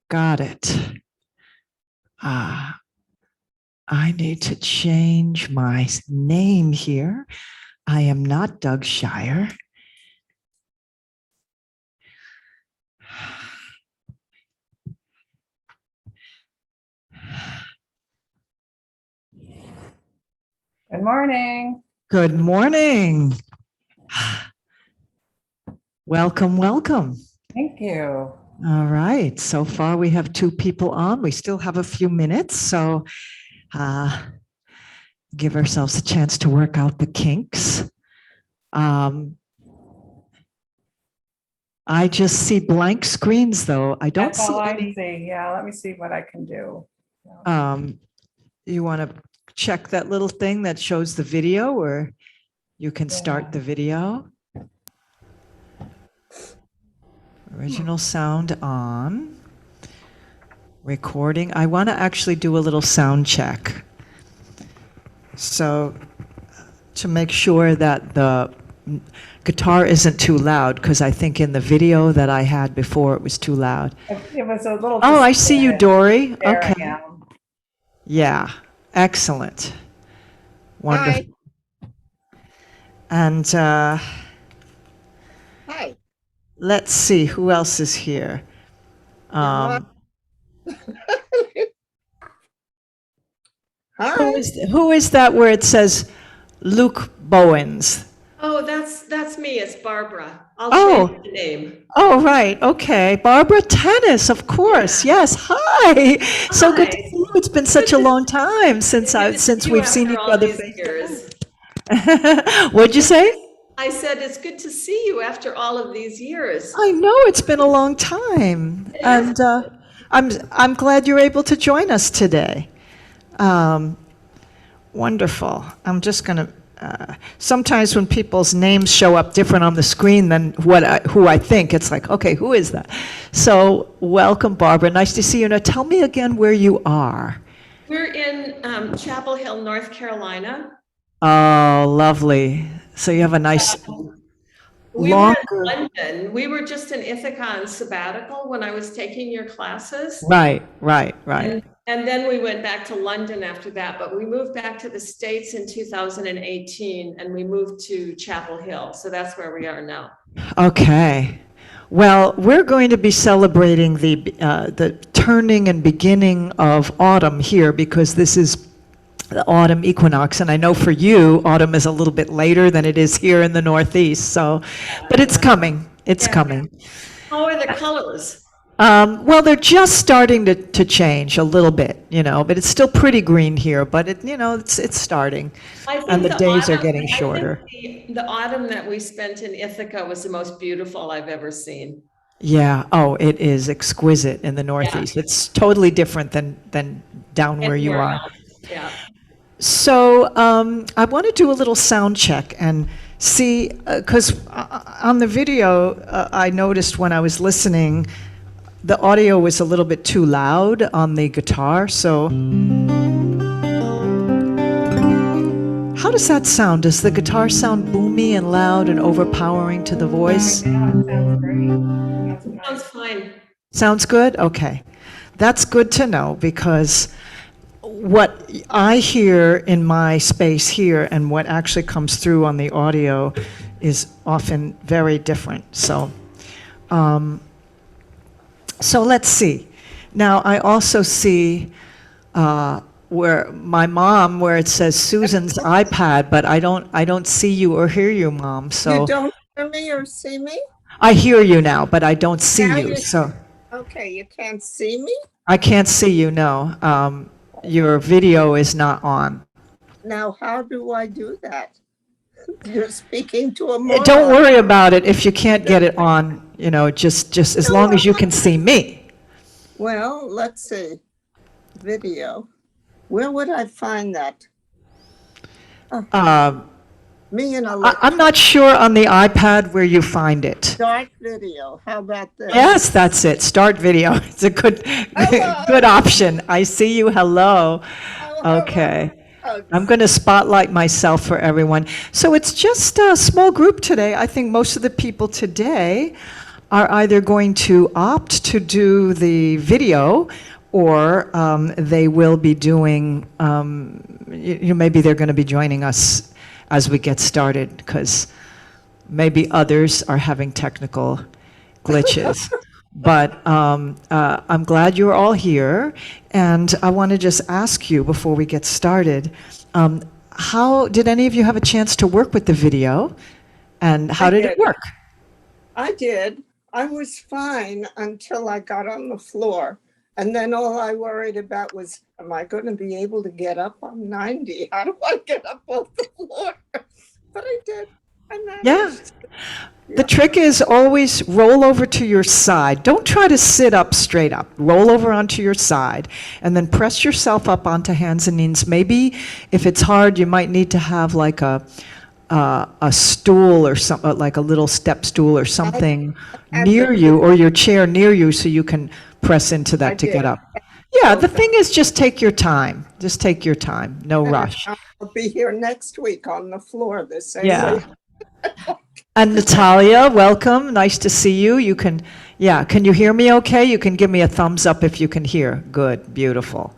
Got it. I need to change my name here. I am not Doug Shire. Good morning. Good morning. Welcome, welcome. Thank you. All right. So far, we have 2 people on. We still have a few minutes. So give ourselves a chance to work out the kinks. I just see blank screens, though. I don't That's all see I any. see. Yeah, let me see what I can do. You want to check that little thing that shows the video, or you can start Yeah. the video. Original sound on. Recording. I want to actually do a little sound check. So to make sure that the guitar isn't too loud, because I think in the video that I had before it was too loud. It was a little. Oh, I see you, Dory. There Okay. I am. Yeah, excellent. Wonderful. Hi. And Hi. let's see, who else is here? Hi. Who is that where it says Luke Bowens? Oh, that's me. It's Barbara. I'll change the name. Oh, right. Okay. Barbara Tennis, of course. Yeah. Yes. Hi. So good to Hi. see you. It's been such a long time since we've seen each other face to years. face. What'd you say? I said it's good to see you after all of these years. I know it's been a long time, and I'm glad you're able to join us today. Wonderful. I'm just going to. Sometimes when people's names show up different on the screen than who I think, it's like, okay, who is that? So welcome, Barbara. Nice to see you. Now tell me again where you are. We're in Chapel Hill, North Carolina. Oh, lovely. So you have a nice We longer. were in London. We were just in Ithaca on sabbatical when I was taking your classes. Right. And then we went back to London after that, but we moved back to the States in 2018 and we moved to Chapel Hill. So that's where we are now. Okay. Well, we're going to be celebrating the turning and beginning of autumn here, because this is the autumn equinox, and I know for you, autumn is a little bit later than it is here in the Northeast. So, but it's coming. It's coming. How are the colors? Well, they're just starting to change a little bit, but it's still pretty green here. But it's starting, and the days are getting shorter. The autumn that we spent in Ithaca was the most beautiful I've ever seen. Yeah. Oh, it is exquisite in the Northeast. Yeah. It's totally different than down where you are. Yeah. So I want to do a little sound check and see, because on the video, I noticed when I was listening, the audio was a little bit too loud on the guitar. So how does that sound? Does the guitar sound boomy and loud and overpowering to the voice? Yeah, it sounds great. Sounds fine. Sounds good? Okay. That's good to know, because what I hear in my space here and what actually comes through on the audio is often very different. So let's see. Now I also see where my mom, where it says Susan's iPad, but I don't see you or hear you, Mom. So You don't hear me or see me? I hear you now, but I don't see Now you. you- So Okay, you can't see me? I can't see you. No. Your video is not on. Now, how do I do that? You're speaking to a moron. Don't worry about it if you can't get it on, just as long as you can see me. Well, let's see. Video. Where would I find that? Me and Alexa. I'm not sure on the iPad where you find it. Start video. How about this? Yes, that's it. Start video. It's a good option. I see you. Hello. Okay. I'm going to spotlight myself for everyone. So it's just a small group today. I think most of the people today are either going to opt to do the video, or they will be doing, maybe they're going to be joining us as we get started, because maybe others are having technical glitches. But I'm glad you're all here, and I want to just ask you before we get started, how did any of you have a chance to work with the video, and how I did it did. work? I did. I was fine until I got on the floor. And then all I worried about was, am I going to be able to get up? I'm 90. How do I get up off the floor? But I did. I managed. The trick is always roll over to your side. Don't try to sit up straight up. Roll over onto your side and then press yourself up onto hands and knees. Maybe if it's hard, you might need to have like a stool or something, like a little step stool or something near you, or your chair near you, so you can press into that to get up. Yeah, the thing is, just take your time. Just take your time. No rush. I'll be here next week on the floor the same Yeah. way. And Natalia, welcome. Nice to see you. You can, can you hear me okay? You can give me a thumbs up if you can hear. Good, beautiful.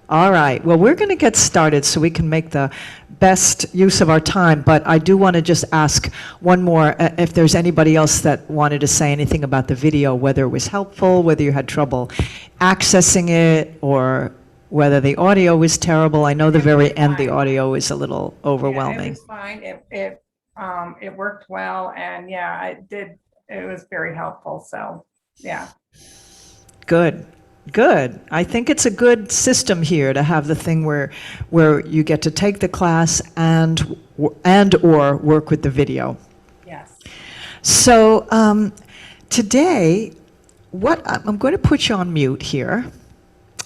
All right, well, we're going to get started so we can make the best use of our time, but I do want to just ask one more, if there's anybody else that wanted to say anything about the video, whether it was helpful, whether you had trouble accessing it, or whether the audio was terrible. I know the very end, the audio is a little Yeah, overwhelming. it was fine. It worked well, and yeah, it was very helpful. So, yeah. Good. Good. I think it's a good system here to have the thing where you get to take the class and or work with the video. Yes. So today, I'm going to put you on mute here,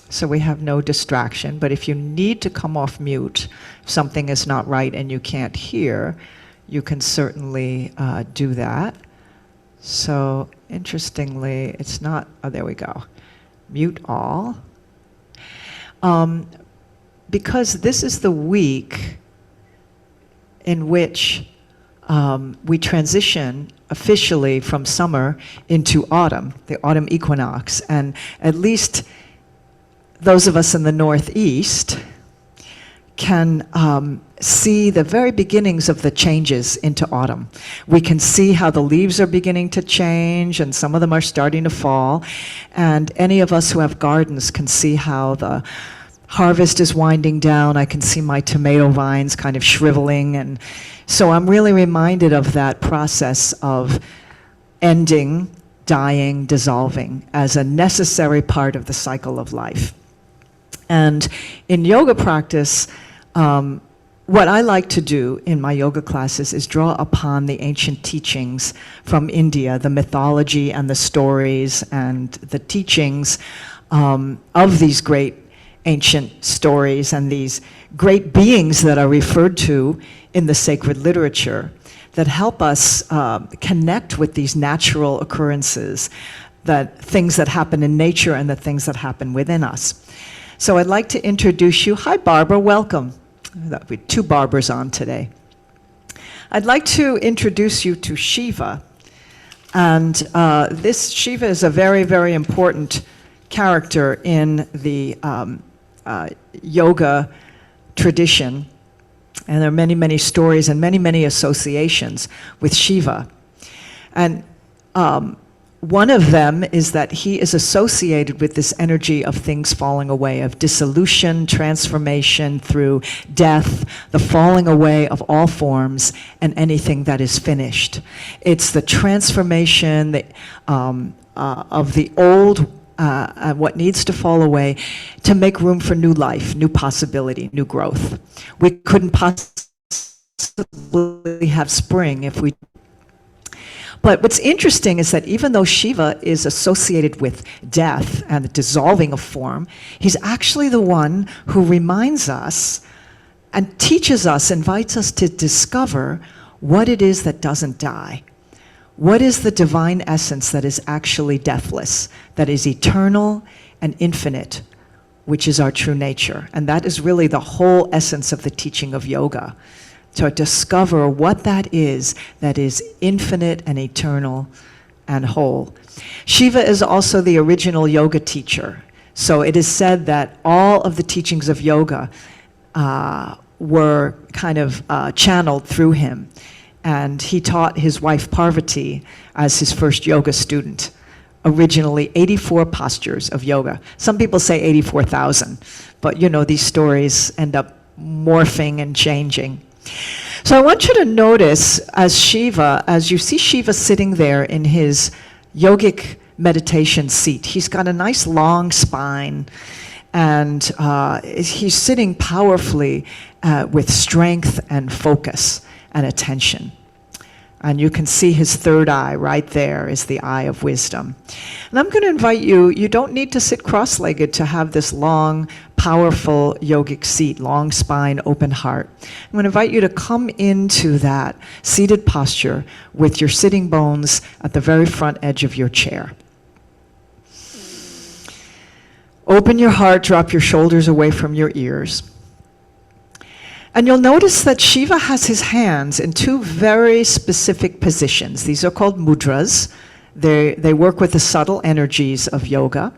so we have no distraction. But if you need to come off mute, if something is not right and you can't hear, you can certainly do that. So interestingly, it's not. Oh, there we go. Mute all. Because this is the week in which we transition officially from summer into autumn, the autumn equinox. And at least those of us in the Northeast can see the very beginnings of the changes into autumn. We can see how the leaves are beginning to change, and some of them are starting to fall. And any of us who have gardens can see how the harvest is winding down. I can see my tomato vines kind of shriveling. And so I'm really reminded of that process of ending, dying, dissolving as a necessary part of the cycle of life. And in yoga practice, what I like to do in my yoga classes is draw upon the ancient teachings from India, the mythology and the stories and the teachings of these great ancient stories and these great beings that are referred to in the sacred literature that help us connect with these natural occurrences, that things that happen in nature and the things that happen within us. So I'd like to introduce you. Hi, Barbara, welcome. We have two Barbers on today. I'd like to introduce you to Shiva. And this Shiva is a very, very important character in the yoga tradition. And there are many, many stories and many, many associations with Shiva. And one of them is that he is associated with this energy of things falling away, of dissolution, transformation through death, the falling away of all forms and anything that is finished. It's the transformation of the old, what needs to fall away, to make room for new life, new possibility, new growth. We couldn't possibly have spring if we. But what's interesting is that even though Shiva is associated with death and the dissolving of form, he's actually the one who reminds us and teaches us, invites us to discover what it is that doesn't die. What is the divine essence that is actually deathless, that is eternal and infinite, which is our true nature. And that is really the whole essence of the teaching of yoga. To discover what that is infinite and eternal and whole. Shiva is also the original yoga teacher. So it is said that all of the teachings of yoga were kind of channeled through him. And he taught his wife Parvati as his first yoga student. Originally 84 postures of yoga. Some people say 84,000, but you know, these stories end up morphing and changing. So I want you to notice as you see Shiva sitting there in his yogic meditation seat, he's got a nice long spine, and he's sitting powerfully with strength and focus and attention. And you can see his third eye right there is the eye of wisdom. And I'm going to invite you, you don't need to sit cross-legged to have this long, powerful yogic seat, long spine, open heart. I'm going to invite you to come into that seated posture with your sitting bones at the very front edge of your chair. Open your heart, drop your shoulders away from your ears. And you'll notice that Shiva has his hands in two very specific positions. These are called mudras. They work with the subtle energies of yoga.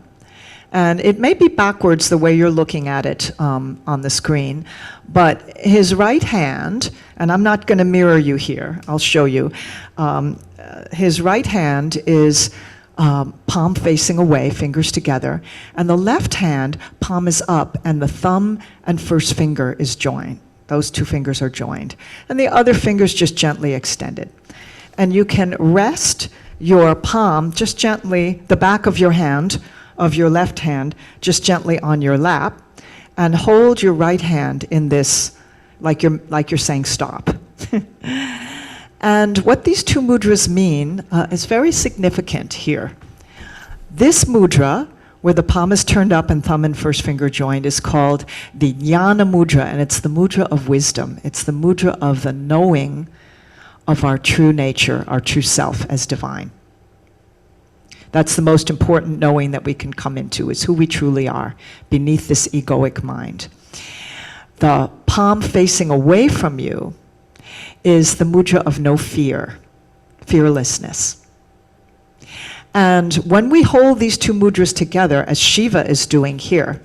And it may be backwards the way you're looking at it on the screen, but his right hand, and I'm not going to mirror you here, I'll show you. His right hand is palm facing away, fingers together, and the left hand, palm is up, and the thumb and first finger is joined. Those two fingers are joined. And the other finger's just gently extended. And you can rest your palm just gently, the back of your hand, of your left hand, just gently on your lap, and hold your right hand in this, like you're saying stop. And what these two mudras mean is very significant here. This mudra, where the palm is turned up and thumb and first finger joined, is called the Jnana Mudra, and it's the mudra of wisdom. It's the mudra of the knowing of our true nature, our true self as divine. That's the most important knowing that we can come into, is who we truly are beneath this egoic mind. The palm facing away from you is the mudra of no fear, fearlessness. And when we hold these two mudras together, as Shiva is doing here,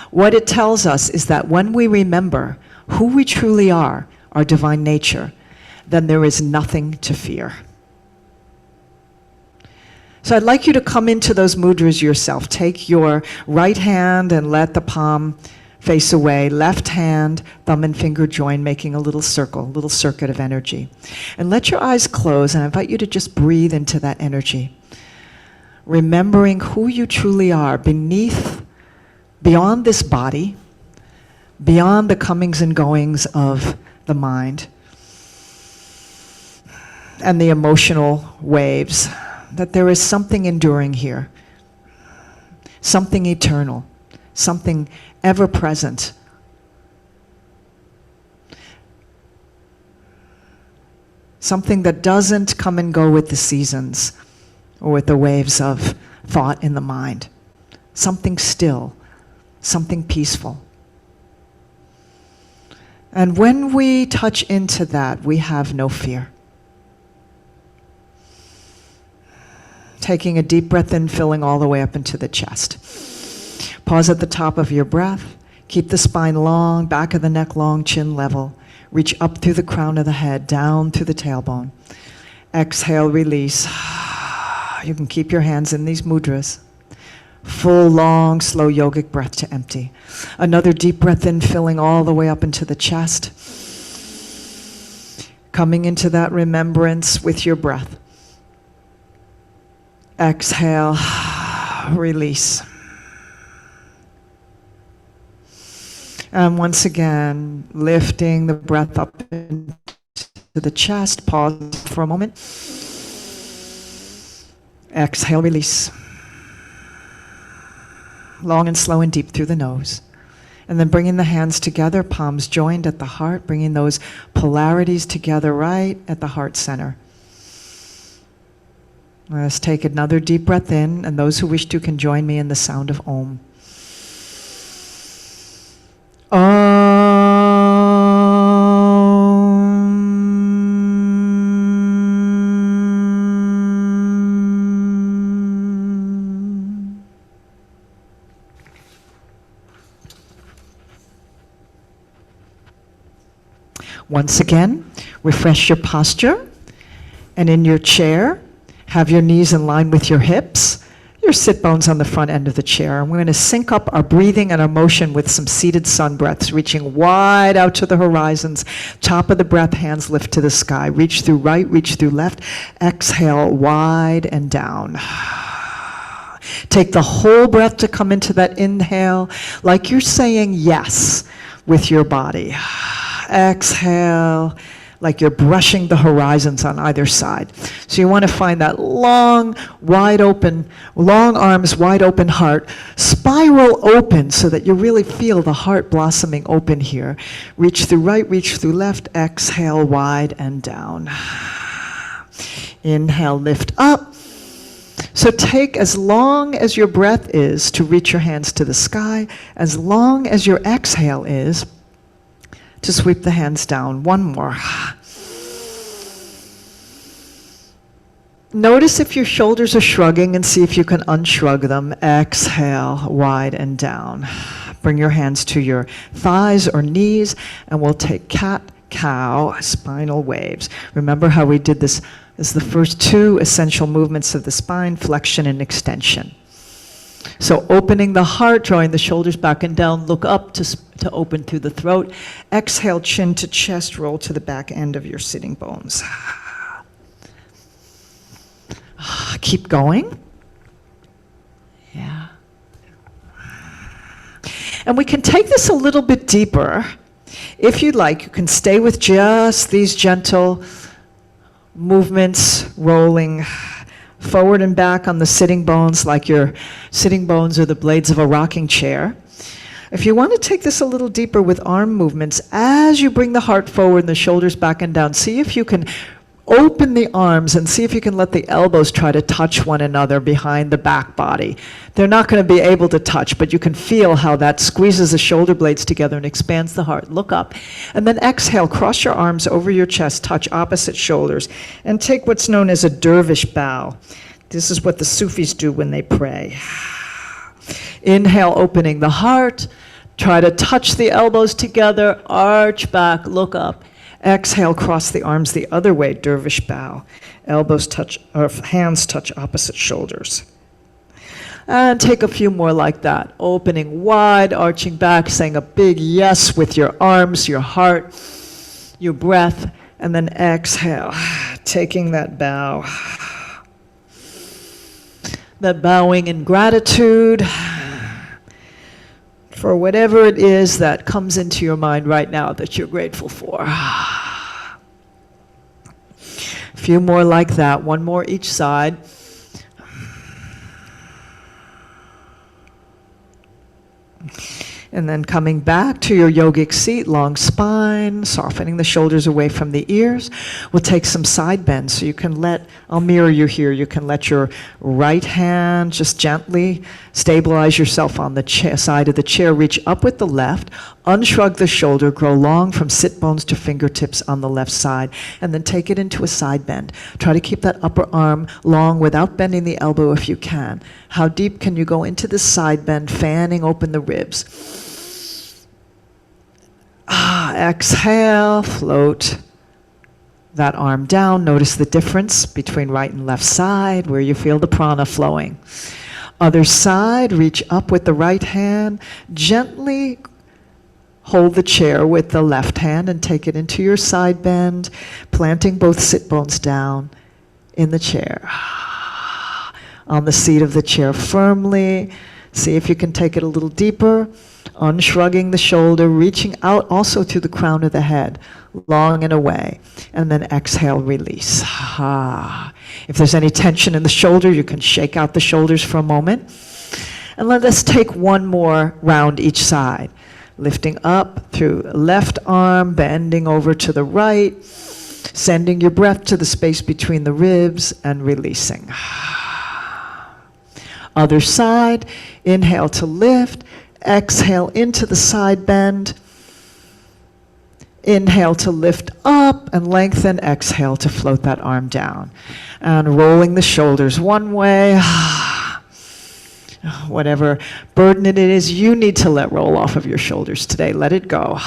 what it tells us is that when we remember who we truly are, our divine nature, then there is nothing to fear. So I'd like you to come into those mudras yourself. Take your right hand and let the palm face away. Left hand, thumb and finger join, making a little circle, a little circuit of energy. And let your eyes close, and I invite you to just breathe into that energy. Remembering who you truly are beneath, beyond this body, beyond the comings and goings of the mind and the emotional waves, that there is something enduring here, something eternal, something ever present. Something that doesn't come and go with the seasons or with the waves of thought in the mind. Something still, something peaceful. And when we touch into that, we have no fear. Taking a deep breath in, filling all the way up into the chest. Pause at the top of your breath. Keep the spine long, back of the neck long, chin level. Reach up through the crown of the head, down through the tailbone. Exhale, release. You can keep your hands in these mudras. Full, long, slow yogic breath to empty. Another deep breath in, filling all the way up into the chest. Coming into that remembrance with your breath. Exhale, release. And once again, lifting the breath up into the chest. Pause for a moment. Exhale, release. Long and slow and deep through the nose. And then bringing the hands together, palms joined at the heart, bringing those polarities together right at the heart center. Let's take another deep breath in, and those who wish to can join me in the sound of Om. Om. Once again, refresh your posture. And in your chair, have your knees in line with your hips, your sit bones on the front end of the chair. And we're going to sync up our breathing and our motion with some seated sun breaths, reaching wide out to the horizons. Top of the breath, hands lift to the sky. Reach through right, reach through left. Exhale, wide and down. Take the whole breath to come into that inhale, like you're saying yes with your body. Exhale, like you're brushing the horizons on either side. So you want to find that long, wide open, long arms, wide open heart, spiral open so that you really feel the heart blossoming open here. Reach through right, reach through left, exhale, wide and down. Inhale, lift up. So take as long as your breath is to reach your hands to the sky, as long as your exhale is to sweep the hands down. One more. Notice if your shoulders are shrugging and see if you can unshrug them. Exhale, wide and down. Bring your hands to your thighs or knees, and we'll take cat, cow, spinal waves. Remember how we did this as the first two essential movements of the spine, flexion and extension. So opening the heart, drawing the shoulders back and down, look up to open through the throat. Exhale, chin to chest, roll to the back end of your sitting bones. Keep going. Yeah. And we can take this a little bit deeper. If you'd like, you can stay with just these gentle movements, rolling forward and back on the sitting bones, like your sitting bones are the blades of a rocking chair. If you want to take this a little deeper with arm movements, as you bring the heart forward and the shoulders back and down, see if you can open the arms and see if you can let the elbows try to touch one another behind the back body. They're not going to be able to touch, but you can feel how that squeezes the shoulder blades together and expands the heart. Look up. And then exhale, cross your arms over your chest, touch opposite shoulders, and take what's known as a dervish bow. This is what the Sufis do when they pray. Inhale, opening the heart. Try to touch the elbows together, arch back, look up. Exhale, cross the arms the other way, dervish bow. Elbows touch, or hands touch opposite shoulders. And take a few more like that. Opening wide, arching back, saying a big yes with your arms, your heart, your breath, and then exhale, taking that bow. That bowing in gratitude for whatever it is that comes into your mind right now that you're grateful for. A few more like that, one more each side. And then coming back to your yogic seat, long spine, softening the shoulders away from the ears. We'll take some side bends. So you can I'll mirror you here. You can let your right hand just gently stabilize yourself on the side of the chair. Reach up with the left, unshrug the shoulder, grow long from sit bones to fingertips on the left side, and then take it into a side bend. Try to keep that upper arm long without bending the elbow if you can. How deep can you go into the side bend, fanning open the ribs? Exhale, float that arm down. Notice the difference between right and left side, where you feel the prana flowing. Other side, reach up with the right hand. Gently hold the chair with the left hand and take it into your side bend, planting both sit bones down in the chair. On the seat of the chair firmly. See if you can take it a little deeper. Unshrugging the shoulder, reaching out also to the crown of the head, long and away. And then exhale, release. If there's any tension in the shoulder, you can shake out the shoulders for a moment. And let us take one more round each side. Lifting up through left arm, bending over to the right, sending your breath to the space between the ribs and releasing. Other side, inhale to lift. Exhale into the side bend. Inhale to lift up and lengthen. Exhale to float that arm down. And rolling the shoulders one way. Whatever burden it is you need to let roll off of your shoulders today, let it go.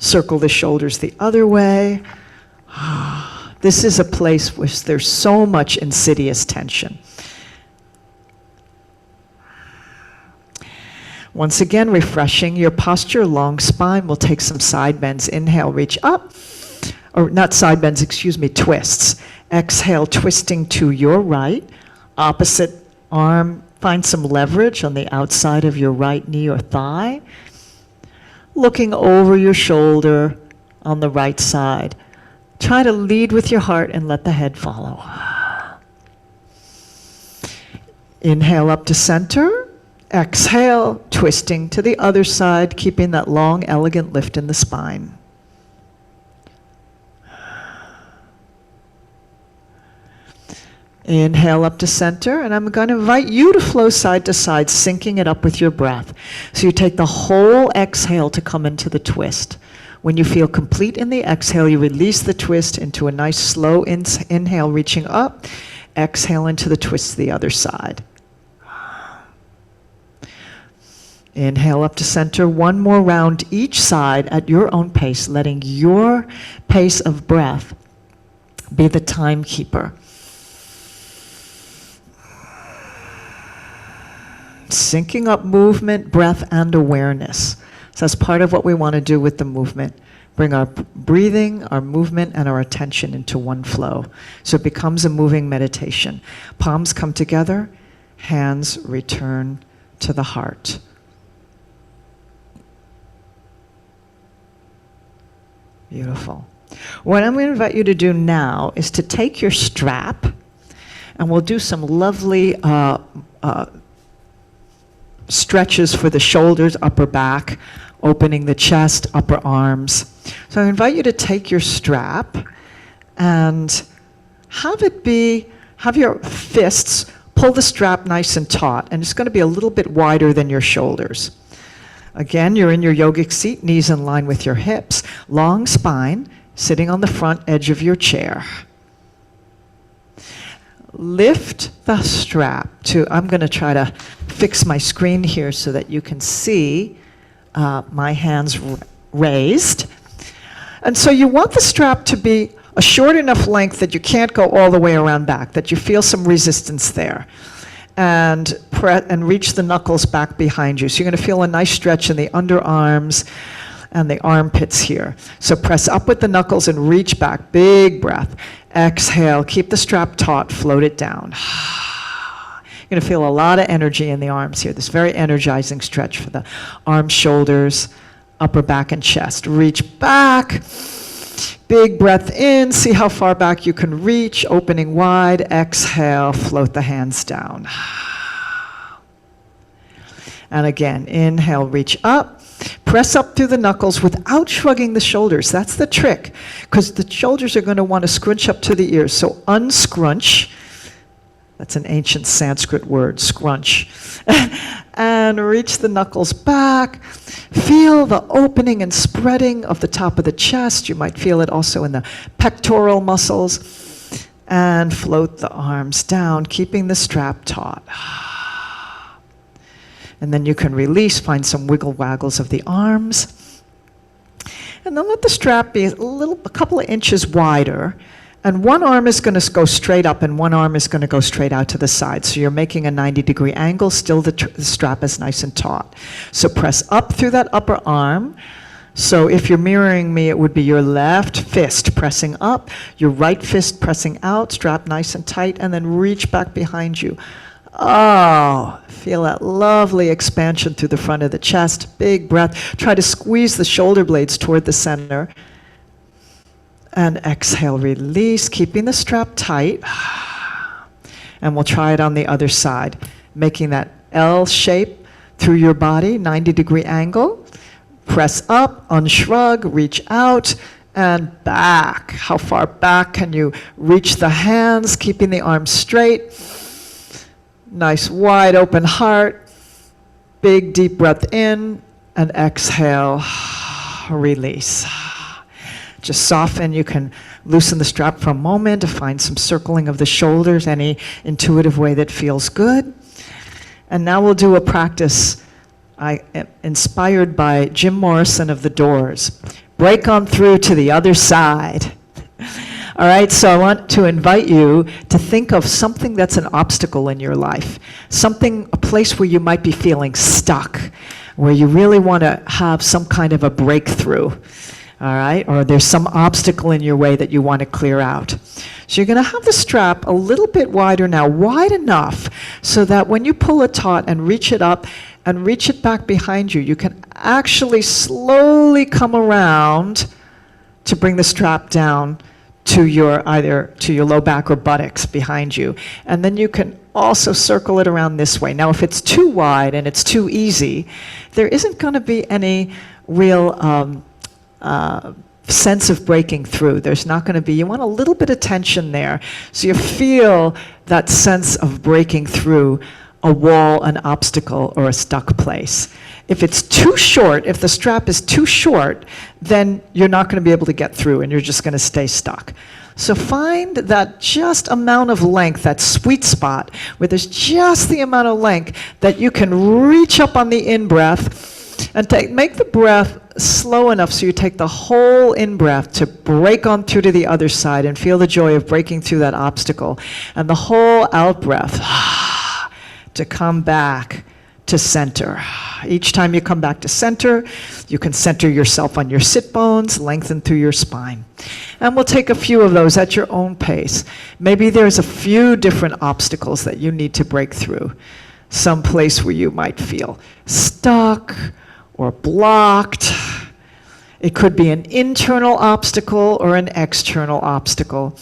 Circle the shoulders the other way. This is a place where there's so much insidious tension. Once again, refreshing your posture, long spine. We'll take some side bends. Inhale, reach up. Or not side bends, excuse me, twists. Exhale, twisting to your right. Opposite arm, find some leverage on the outside of your right knee or thigh. Looking over your shoulder on the right side. Try to lead with your heart and let the head follow. Inhale up to center. Exhale, twisting to the other side, keeping that long, elegant lift in the spine. Inhale up to center, and I'm going to invite you to flow side to side, syncing it up with your breath. So you take the whole exhale to come into the twist. When you feel complete in the exhale, you release the twist into a nice slow inhale, reaching up. Exhale into the twist to the other side. Inhale up to center, one more round each side at your own pace, letting your pace of breath be the timekeeper. Syncing up movement, breath, and awareness. So that's part of what we want to do with the movement. Bring our breathing, our movement, and our attention into one flow. So it becomes a moving meditation. Palms come together, hands return to the heart. Beautiful. What I'm going to invite you to do now is to take your strap, and we'll do some lovely stretches for the shoulders, upper back, opening the chest, upper arms. So I invite you to take your strap and have your fists pull the strap nice and taut, and it's going to be a little bit wider than your shoulders. Again, you're in your yogic seat, knees in line with your hips, long spine, sitting on the front edge of your chair. Lift the strap to, I'm going to try to fix my screen here so that you can see my hands raised. And so you want the strap to be a short enough length that you can't go all the way around back, that you feel some resistance there. And reach the knuckles back behind you. So you're going to feel a nice stretch in the underarms and the armpits here. So press up with the knuckles and reach back. Big breath. Exhale. Keep the strap taut. Float it down. You're going to feel a lot of energy in the arms here. This very energizing stretch for the arms, shoulders, upper back, and chest. Reach back. Big breath in. See how far back you can reach. Opening wide. Exhale. Float the hands down. And again, inhale, reach up. Press up through the knuckles without shrugging the shoulders. That's the trick, because the shoulders are going to want to scrunch up to the ears. So unscrunch. That's an ancient Sanskrit word, scrunch. And reach the knuckles back. Feel the opening and spreading of the top of the chest. You might feel it also in the pectoral muscles. And float the arms down, keeping the strap taut. And then you can release, find some wiggle waggles of the arms. And then let the strap be a couple of inches wider. And one arm is going to go straight up and one arm is going to go straight out to the side. So you're making a 90-degree angle, still the strap is nice and taut. So press up through that upper arm. So if you're mirroring me, it would be your left fist pressing up, your right fist pressing out, strap nice and tight, and then reach back behind you. Oh, feel that lovely expansion through the front of the chest. Big breath. Try to squeeze the shoulder blades toward the center. And exhale, release, keeping the strap tight. And we'll try it on the other side, making that L shape through your body, 90-degree angle. Press up, unshrug, reach out, and back. How far back can you reach the hands, keeping the arms straight? Nice wide open heart. Big deep breath in, and exhale, release. Just soften. You can loosen the strap for a moment to find some circling of the shoulders, any intuitive way that feels good. And now we'll do a practice inspired by Jim Morrison of The Doors. break on through to the other side. All right, so I want to invite you to think of something that's an obstacle in your life, a place where you might be feeling stuck, where you really want to have some kind of a breakthrough, all right, or there's some obstacle in your way that you want to clear out. So you're going to have the strap a little bit wider now, wide enough so that when you pull it taut and reach it up and reach it back behind you, you can actually slowly come around to bring the strap down to either to your low back or buttocks behind you. And then you can also circle it around this way. Now, if it's too wide and it's too easy, there isn't going to be any real sense of breaking through. There's not going to be, you want a little bit of tension there. So you feel that sense of breaking through a wall, an obstacle, or a stuck place. If it's too short, if the strap is too short, then you're not going to be able to get through and you're just going to stay stuck. So find that just amount of length, that sweet spot, where there's just the amount of length that you can reach up on the in-breath and make the breath slow enough so you take the whole in-breath to break on through to the other side and feel the joy of breaking through that obstacle. And the whole out-breath to come back to center. Each time you come back to center, you can center yourself on your sit bones, lengthen through your spine. And we'll take a few of those at your own pace. Maybe there's a few different obstacles that you need to break through. Some place where you might feel stuck or blocked. It could be an internal obstacle or an external obstacle.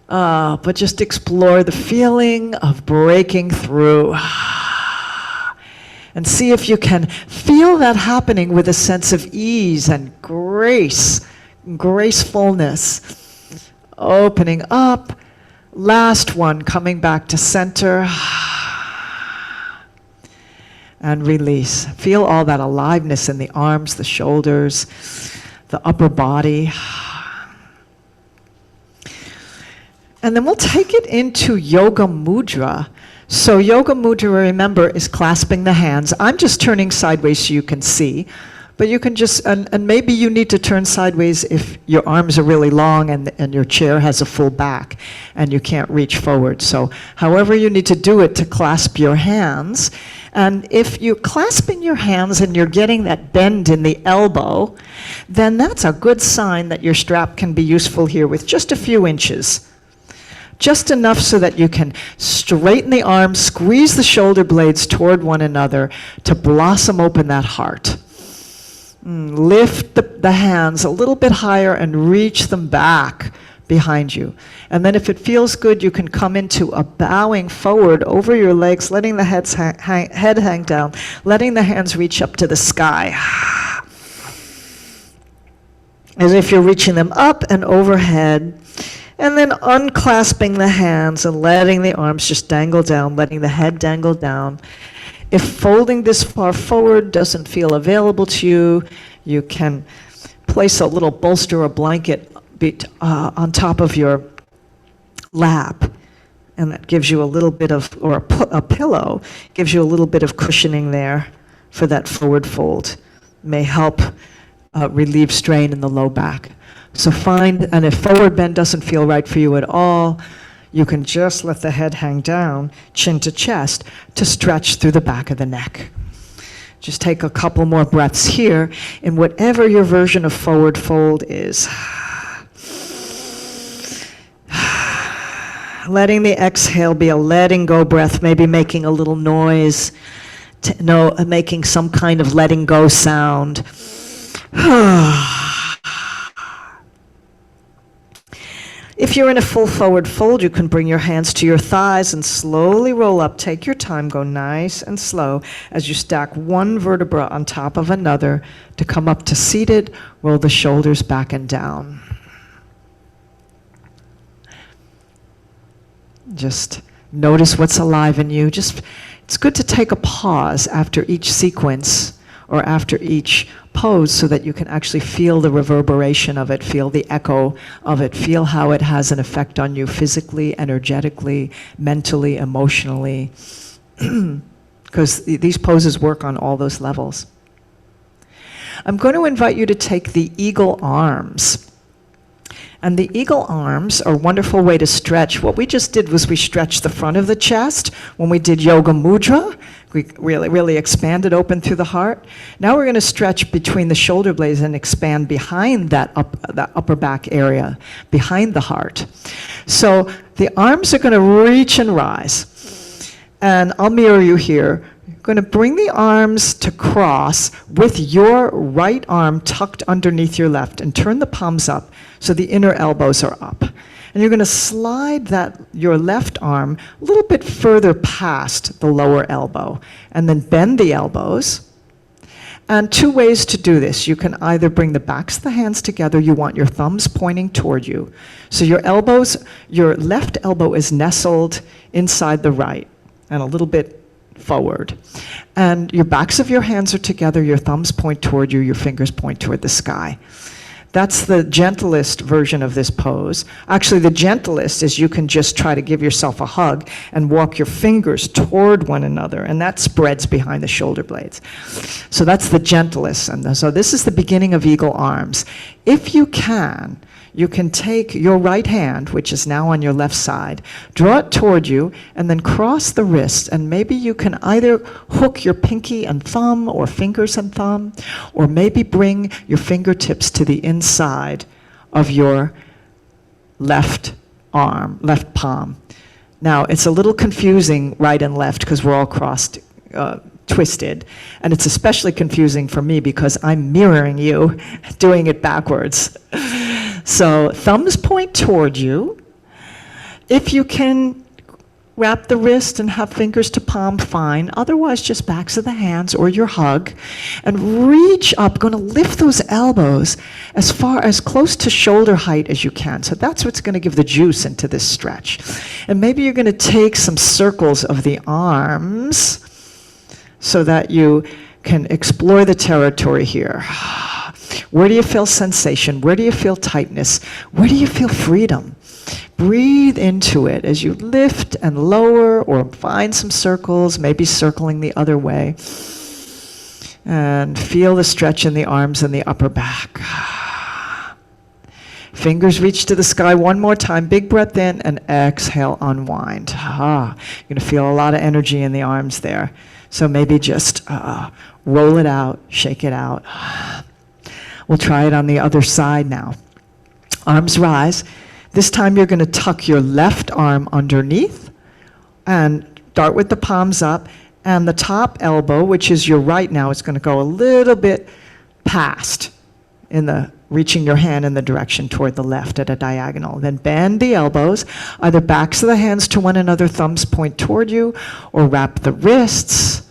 But just explore the feeling of breaking through. And see if you can feel that happening with a sense of ease and grace, gracefulness. Opening up. Last one, coming back to center. And release. Feel all that aliveness in the arms, the shoulders, the upper body. And then we'll take it into Yoga Mudra. So Yoga Mudra, remember, is clasping the hands. I'm just turning sideways so you can see. But you can just, and maybe you need to turn sideways if your arms are really long and your chair has a full back and you can't reach forward. So however you need to do it to clasp your hands. And if you're clasping your hands and you're getting that bend in the elbow, then that's a good sign that your strap can be useful here with just a few inches. Just enough so that you can straighten the arms, squeeze the shoulder blades toward one another to blossom open that heart. Lift the hands a little bit higher and reach them back behind you. And then if it feels good, you can come into a bowing forward over your legs, letting the head hang down, letting the hands reach up to the sky. As if you're reaching them up and overhead. And then unclasping the hands and letting the arms just dangle down, letting the head dangle down. If folding this far forward doesn't feel available to you, you can place a little bolster or blanket on top of your lap. And that gives you a little bit of, or a pillow, gives you a little bit of cushioning there for that forward fold. May help relieve strain in the low back. So and if forward bend doesn't feel right for you at all, you can just let the head hang down, chin to chest, to stretch through the back of the neck. Just take a couple more breaths here in whatever your version of forward fold is. Letting the exhale be a letting go breath, maybe making a little noise, making some kind of letting go sound. If you're in a full forward fold, you can bring your hands to your thighs and slowly roll up. Take your time, go nice and slow as you stack one vertebra on top of another to come up to seated. Roll the shoulders back and down. Just notice what's alive in you. It's good to take a pause after each sequence or after each pose so that you can actually feel the reverberation of it, feel the echo of it, feel how it has an effect on you physically, energetically, mentally, emotionally, because these poses work on all those levels. I'm going to invite you to take the eagle arms. And the eagle arms are a wonderful way to stretch. What we just did was we stretched the front of the chest when we did yoga mudra. We really expanded open through the heart. Now we're going to stretch between the shoulder blades and expand behind that upper back area, behind the heart. So the arms are going to reach and rise. And I'll mirror you here. You're going to bring the arms to cross with your right arm tucked underneath your left and turn the palms up so the inner elbows are up. And you're going to slide your left arm a little bit further past the lower elbow and then bend the elbows. And two ways to do this. You can either bring the backs of the hands together. You want your thumbs pointing toward you. So your left elbow is nestled inside the right and a little bit forward. And your backs of your hands are together, your thumbs point toward you, your fingers point toward the sky. That's the gentlest version of this pose. Actually, the gentlest is you can just try to give yourself a hug and walk your fingers toward one another, and that spreads behind the shoulder blades. So that's the gentlest. And so this is the beginning of eagle arms. If you can take your right hand, which is now on your left side, draw it toward you, and then cross the wrist. And maybe you can either hook your pinky and thumb, or fingers and thumb, or maybe bring your fingertips to the inside of your left arm, left palm. Now, it's a little confusing right and left because we're all crossed, twisted. And it's especially confusing for me because I'm mirroring you, doing it backwards. So thumbs point toward you. If you can wrap the wrist and have fingers to palm, fine. Otherwise, just backs of the hands or your hug. And reach up, going to lift those elbows as close to shoulder height as you can. So that's what's going to give the juice into this stretch. And maybe you're going to take some circles of the arms so that you can explore the territory here. Where do you feel sensation? Where do you feel tightness? Where do you feel freedom? Breathe into it as you lift and lower, or find some circles, maybe circling the other way. And feel the stretch in the arms and the upper back. Fingers reach to the sky one more time. Big breath in and exhale, unwind. You're going to feel a lot of energy in the arms there. So maybe just roll it out, shake it out. We'll try it on the other side now. Arms rise. This time you're going to tuck your left arm underneath and start with the palms up. And the top elbow, which is your right now, is going to go a little bit past reaching your hand in the direction toward the left at a diagonal. Then bend the elbows, either backs of the hands to one another, thumbs point toward you, or wrap the wrists,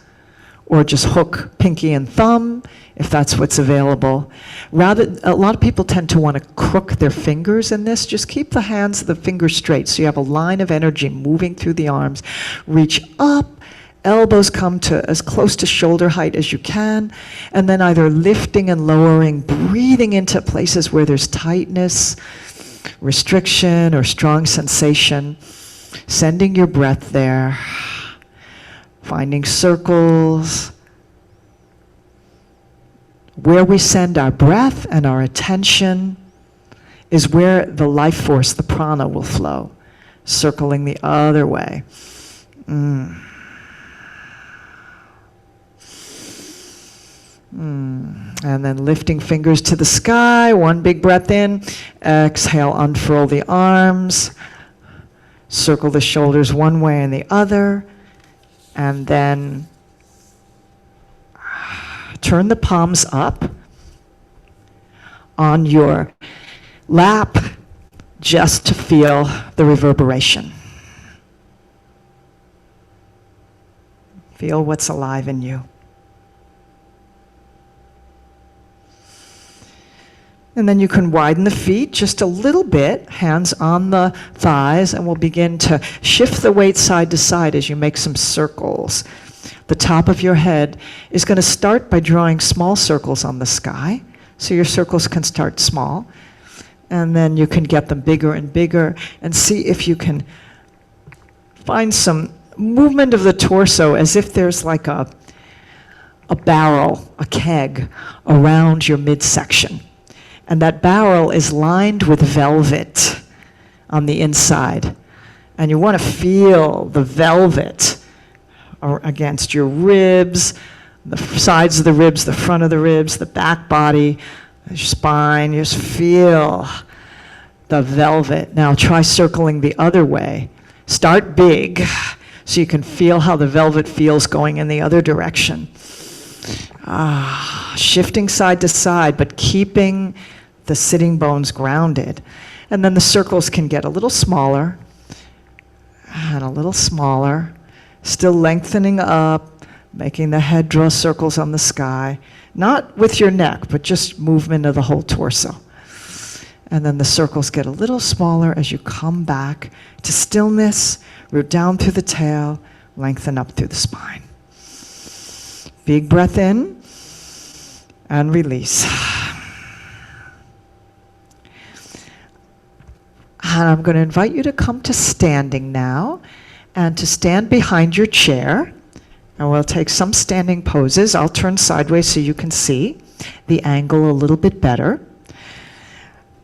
or just hook pinky and thumb, if that's what's available. A lot of people tend to want to crook their fingers in this. Just keep the fingers straight so you have a line of energy moving through the arms. Reach up, elbows come to as close to shoulder height as you can, and then either lifting and lowering, breathing into places where there's tightness, restriction, or strong sensation, sending your breath there, finding circles. Where we send our breath and our attention is where the life force, the prana, will flow, circling the other way. And then lifting fingers to the sky, one big breath in, exhale, unfurl the arms, circle the shoulders one way and the other, and then turn the palms up on your lap just to feel the reverberation. Feel what's alive in you. And then you can widen the feet just a little bit, hands on the thighs, and we'll begin to shift the weight side to side as you make some circles. The top of your head is going to start by drawing small circles on the sky, so your circles can start small, and then you can get them bigger and bigger, and see if you can find some movement of the torso as if there's like a a barrel, a keg, around your midsection. And that barrel is lined with velvet on the inside. And you want to feel the velvet against your ribs, the sides of the ribs, the front of the ribs, the back body, your spine. You just feel the velvet. Now try circling the other way. Start big so you can feel how the velvet feels going in the other direction. Shifting side to side, but keeping the sitting bones grounded. And then the circles can get a little smaller and a little smaller, still lengthening up, making the head draw circles on the sky, not with your neck, but just movement of the whole torso. And then the circles get a little smaller as you come back to stillness, root down through the tail, lengthen up through the spine. Big breath in and release. And I'm going to invite you to come to standing now and to stand behind your chair. And we'll take some standing poses. I'll turn sideways so you can see the angle a little bit better.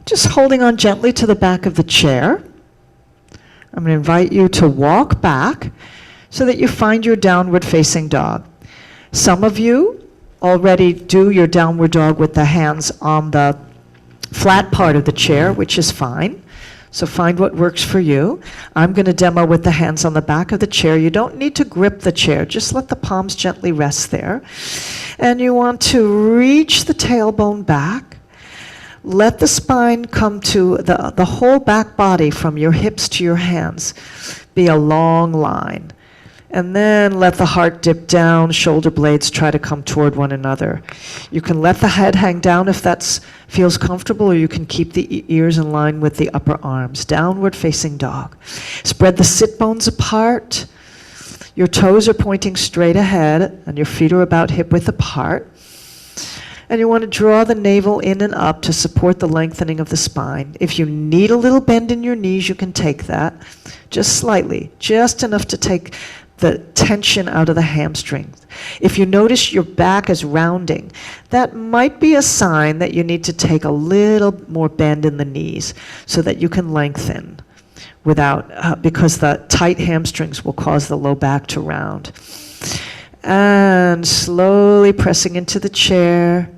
Just holding on gently to the back of the chair. I'm going to invite you to walk back so that you find your downward facing dog. Some of you already do your downward dog with the hands on the flat part of the chair, which is fine. So find what works for you. I'm going to demo with the hands on the back of the chair. You don't need to grip the chair. Just let the palms gently rest there. And you want to reach the tailbone back. Let the spine come to the whole back body from your hips to your hands be a long line. And then let the heart dip down, shoulder blades try to come toward one another. You can let the head hang down if that feels comfortable, or you can keep the ears in line with the upper arms. Downward facing dog. Spread the sit bones apart. Your toes are pointing straight ahead, and your feet are about hip width apart. And you want to draw the navel in and up to support the lengthening of the spine. If you need a little bend in your knees, you can take that. Just slightly, just enough to take the tension out of the hamstrings. If you notice your back is rounding, that might be a sign that you need to take a little more bend in the knees so that you can lengthen without, because the tight hamstrings will cause the low back to round. And slowly pressing into the chair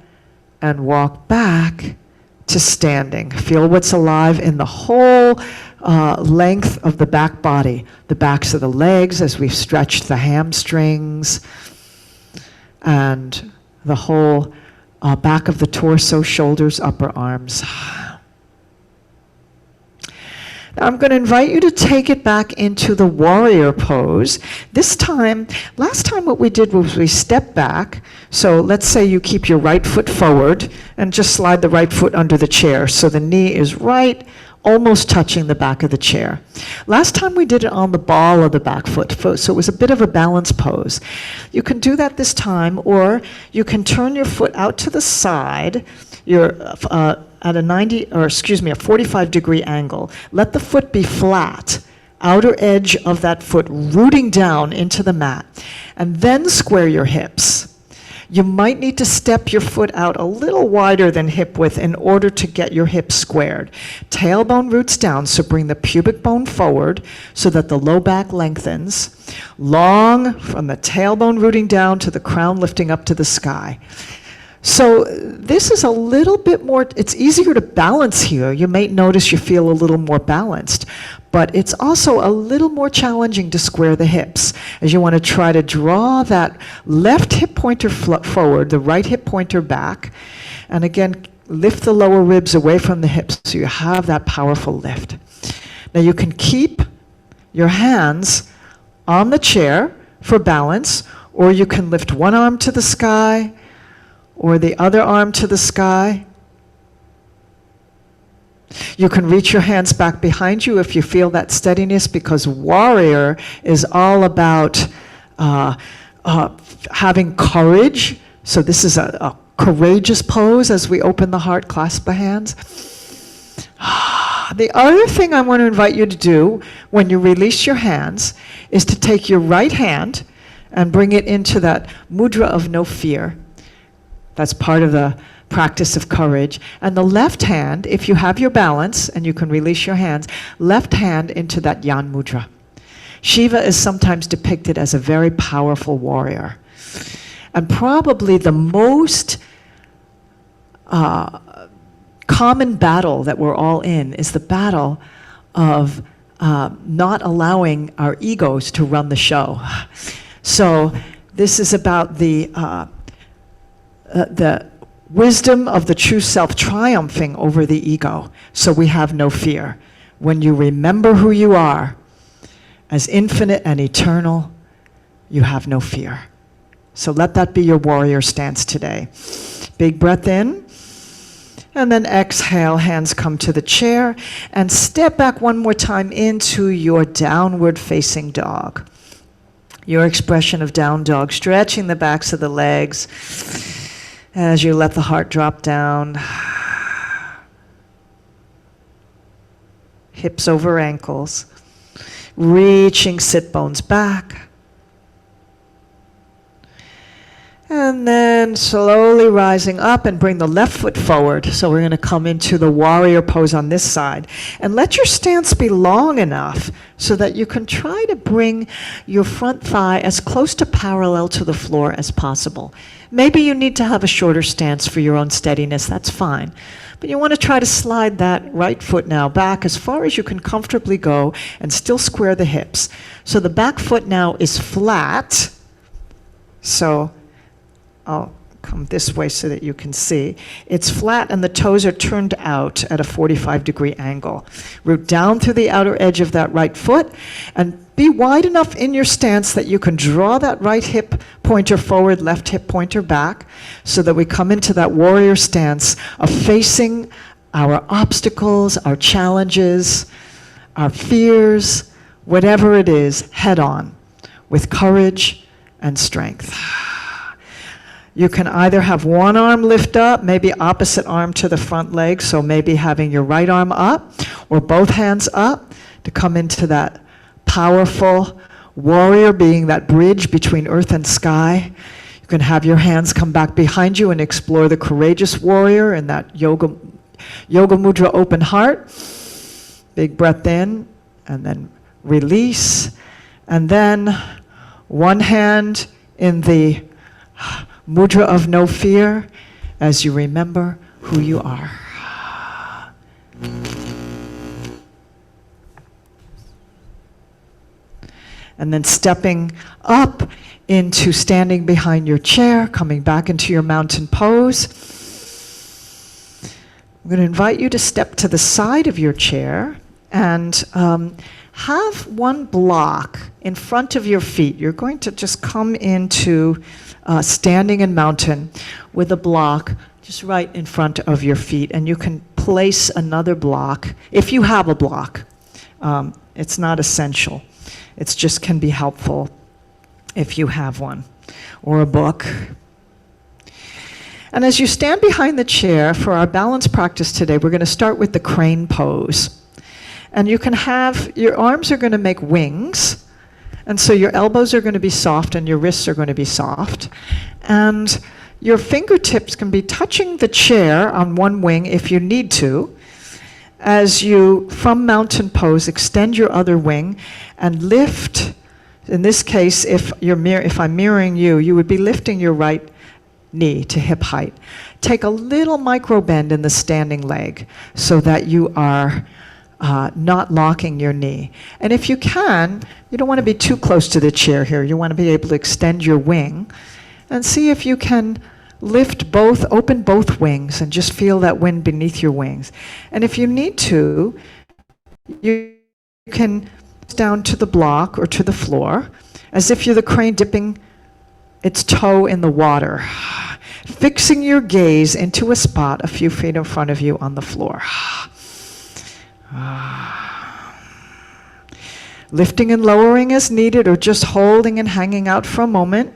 and walk back to standing. Feel what's alive in the whole length of the back body, the backs of the legs as we've stretched the hamstrings, and the whole back of the torso, shoulders, upper arms. Now I'm going to invite you to take it back into the warrior pose. This time, last time what we did was we stepped back. So let's say you keep your right foot forward and just slide the right foot under the chair so the knee is right, almost touching the back of the chair. Last time we did it on the ball of the back foot, so it was a bit of a balance pose. You can do that this time, or you can turn your foot out to the side. You're at a 45-degree angle. Let the foot be flat, outer edge of that foot rooting down into the mat, and then square your hips. You might need to step your foot out a little wider than hip width in order to get your hips squared. Tailbone roots down, so bring the pubic bone forward so that the low back lengthens. Long from the tailbone rooting down to the crown lifting up to the sky. So this is a little bit more, it's easier to balance here. You may notice you feel a little more balanced, but it's also a little more challenging to square the hips as you want to try to draw that left hip pointer forward, the right hip pointer back, and again, lift the lower ribs away from the hips so you have that powerful lift. Now you can keep your hands on the chair for balance, or you can lift one arm to the sky, or the other arm to the sky. You can reach your hands back behind you if you feel that steadiness, because warrior is all about having courage. So this is a courageous pose as we open the heart, clasp the hands. The other thing I want to invite you to do when you release your hands is to take your right hand and bring it into that mudra of no fear. That's part of the practice of courage. And the left hand, if you have your balance and you can release your hands, left hand into that Yan Mudra. Shiva is sometimes depicted as a very powerful warrior. And probably the most common battle that we're all in is the battle of not allowing our egos to run the show. So this is about the wisdom of the true self triumphing over the ego, so we have no fear. When you remember who you are as infinite and eternal, you have no fear. So let that be your warrior stance today. Big breath in, and then exhale, hands come to the chair, and step back one more time into your downward facing dog. Your expression of down dog, stretching the backs of the legs as you let the heart drop down. Hips over ankles, reaching sit bones back. And then slowly rising up and bring the left foot forward. So we're going to come into the warrior pose on this side. And let your stance be long enough so that you can try to bring your front thigh as close to parallel to the floor as possible. Maybe you need to have a shorter stance for your own steadiness. That's fine. But you want to try to slide that right foot now back as far as you can comfortably go and still square the hips. So the back foot now is flat. So I'll come this way so that you can see. It's flat and the toes are turned out at a 45-degree angle. Root down through the outer edge of that right foot and be wide enough in your stance that you can draw that right hip pointer forward, left hip pointer back, so that we come into that warrior stance of facing our obstacles, our challenges, our fears, whatever it is, head on, with courage and strength. You can either have one arm lift up, maybe opposite arm to the front leg, so maybe having your right arm up, or both hands up to come into that powerful warrior, being that bridge between earth and sky. You can have your hands come back behind you and explore the courageous warrior in that yoga mudra, open heart. Big breath in, and then release. And then one hand in the mudra of no fear as you remember who you are. And then stepping up into standing behind your chair, coming back into your mountain pose. I'm going to invite you to step to the side of your chair and have one block in front of your feet. You're going to just come into standing in mountain with a block just right in front of your feet. And you can place another block, if you have a block. It's not essential. It just can be helpful if you have one, or a book. And as you stand behind the chair for our balance practice today, we're going to start with the crane pose. And you can have, your arms are going to make wings, and so your elbows are going to be soft and your wrists are going to be soft. And your fingertips can be touching the chair on one wing if you need to. As you, from mountain pose, extend your other wing and lift. In this case, if I'm mirroring you, you would be lifting your right knee to hip height. Take a little micro bend in the standing leg so that you are not locking your knee. And if you can, you don't want to be too close to the chair here. You want to be able to extend your wing and see if you can lift both, open both wings and just feel that wind beneath your wings. And if you need to, you can down to the block or to the floor as if you're the crane dipping its toe in the water, fixing your gaze into a spot a few feet in front of you on the floor. Lifting and lowering as needed, or just holding and hanging out for a moment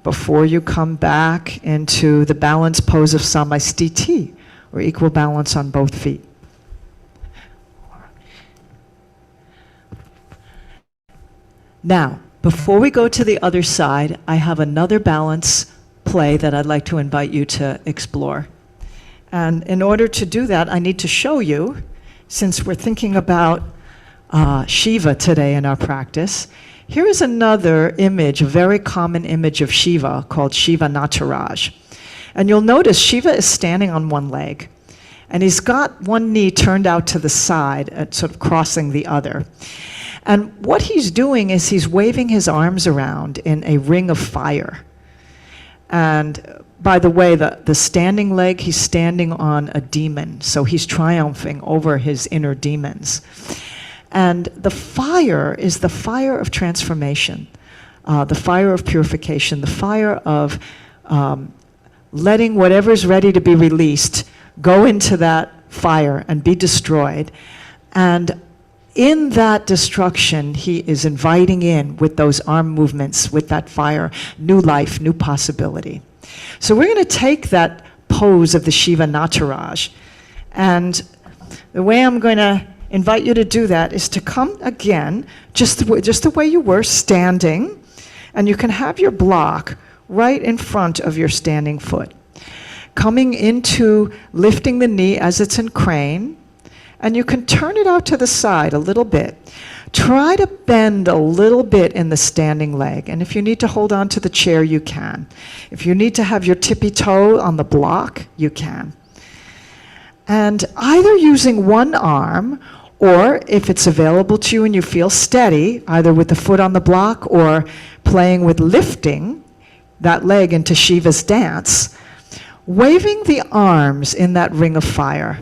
before you come back into the balance pose of Samasthiti, or equal balance on both feet. Now, Before we go to the other side, I have another balance play that I'd like to invite you to explore. And in order to do that, I need to show you, since we're thinking about Shiva today in our practice, here is another image, a very common image of Shiva called Shiva Nataraj. And you'll notice Shiva is standing on one leg, and he's got one knee turned out to the side, sort of crossing the other. And what he's doing is he's waving his arms around in a ring of fire. And by the way, the standing leg, he's standing on a demon, so he's triumphing over his inner demons. And the fire is the fire of transformation, the fire of purification, the fire of letting whatever's ready to be released go into that fire and be destroyed. And in that destruction, he is inviting in, with those arm movements, with that fire, new life, new possibility. So we're going to take that pose of the Shiva Nataraj, and the way I'm going to invite you to do that is to come again, just the way you were, standing, and you can have your block right in front of your standing foot. Coming into lifting the knee as it's in crane, and you can turn it out to the side a little bit. Try to bend a little bit in the standing leg, and if you need to hold on to the chair, you can. If you need to have your tippy toe on the block, you can. And either using one arm, or if it's available to you and you feel steady, either with the foot on the block or playing with lifting that leg into Shiva's dance, waving the arms in that ring of fire.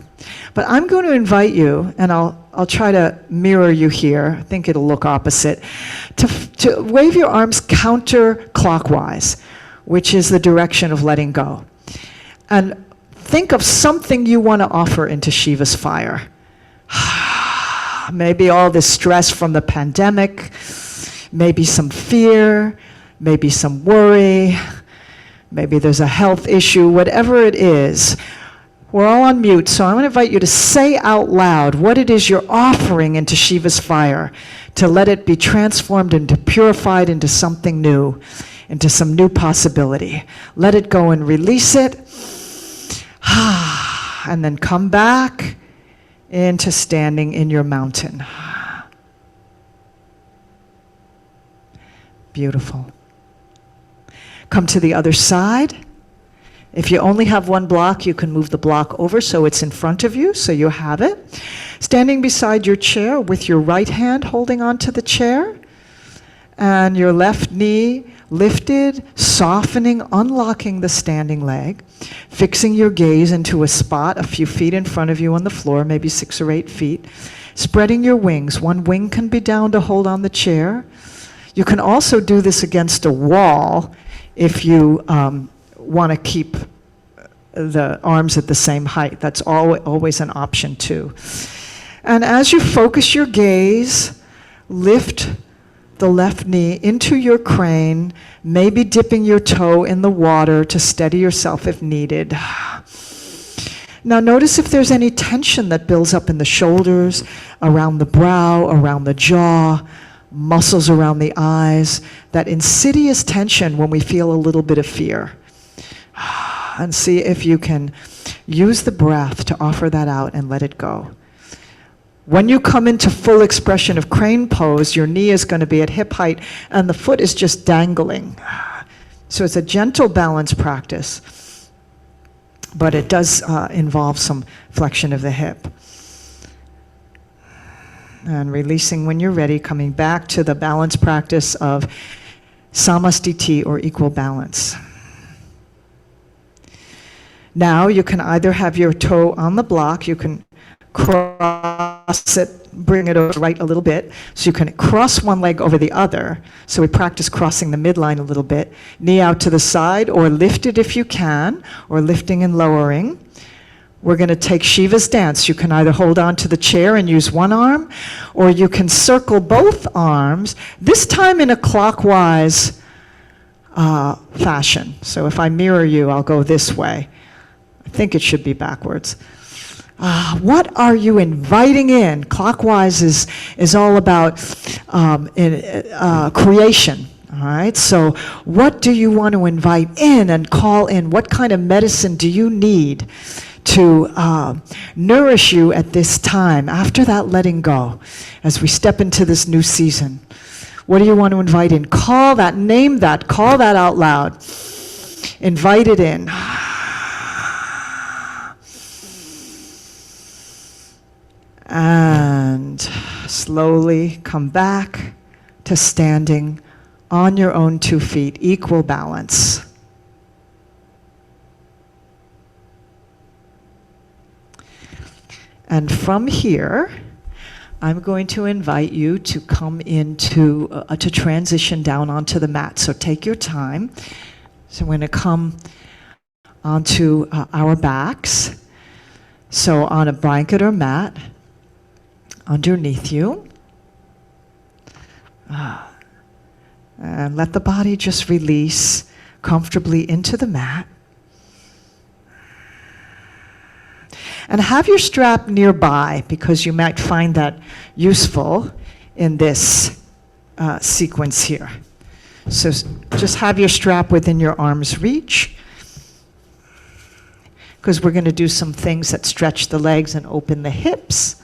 But I'm going to invite you, and I'll try to mirror you here, I think it'll look opposite, to wave your arms counterclockwise, which is the direction of letting go. And think of something you want to offer into Shiva's fire. Maybe all this stress from the pandemic, maybe some fear, maybe some worry, maybe there's a health issue, whatever it is. We're all on mute, so I'm going to invite you to say out loud what it is you're offering into Shiva's fire, to let it be transformed and purified into something new, into some new possibility. Let it go and release it, and then come back into standing in your mountain. Beautiful. Come to the other side. If you only have one block, you can move the block over so it's in front of you, so you have it. Standing beside your chair with your right hand holding onto the chair, and your left knee lifted, softening, unlocking the standing leg, fixing your gaze into a spot a few feet in front of you on the floor, maybe 6 or 8 feet, spreading your wings. One wing can be down to hold on the chair. You can also do this against a wall if you want to keep the arms at the same height. That's always an option too. And as you focus your gaze, lift the left knee into your crane, maybe dipping your toe in the water to steady yourself if needed. Now notice if there's any tension that builds up in the shoulders, around the brow, around the jaw, muscles around the eyes, that insidious tension when we feel a little bit of fear. And see if you can use the breath to offer that out and let it go. When you come into full expression of crane pose, your knee is going to be at hip height and the foot is just dangling. So it's a gentle balance practice, but it does involve some flexion of the hip. And releasing when you're ready, coming back to the balance practice of samastiti, or equal balance. Now you can either have your toe on the block, you can cross it, bring it over right a little bit, so you can cross one leg over the other. So we practice crossing the midline a little bit, knee out to the side, or lift it if you can, or lifting and lowering. We're going to take Shiva's dance. You can either hold on to the chair and use one arm, or you can circle both arms, this time in a clockwise fashion. So if I mirror you, I'll go this way. I think it should be backwards. What are you inviting in? Clockwise is all about creation. All right, so what do you want to invite in and call in? What kind of medicine do you need to nourish you at this time, after that letting go, as we step into this new season? What do you want to invite in? Call that, name that, call that out loud. Invite it in. And slowly come back to standing on your own 2 feet, equal balance. And from here, I'm going to invite you to come into, to transition down onto the mat. So take your time. So we're going to come onto our backs. So on a blanket or mat underneath you. And let the body just release comfortably into the mat. And have your strap nearby, because you might find that useful in this sequence here. So just have your strap within your arm's reach, because we're going to do some things that stretch the legs and open the hips.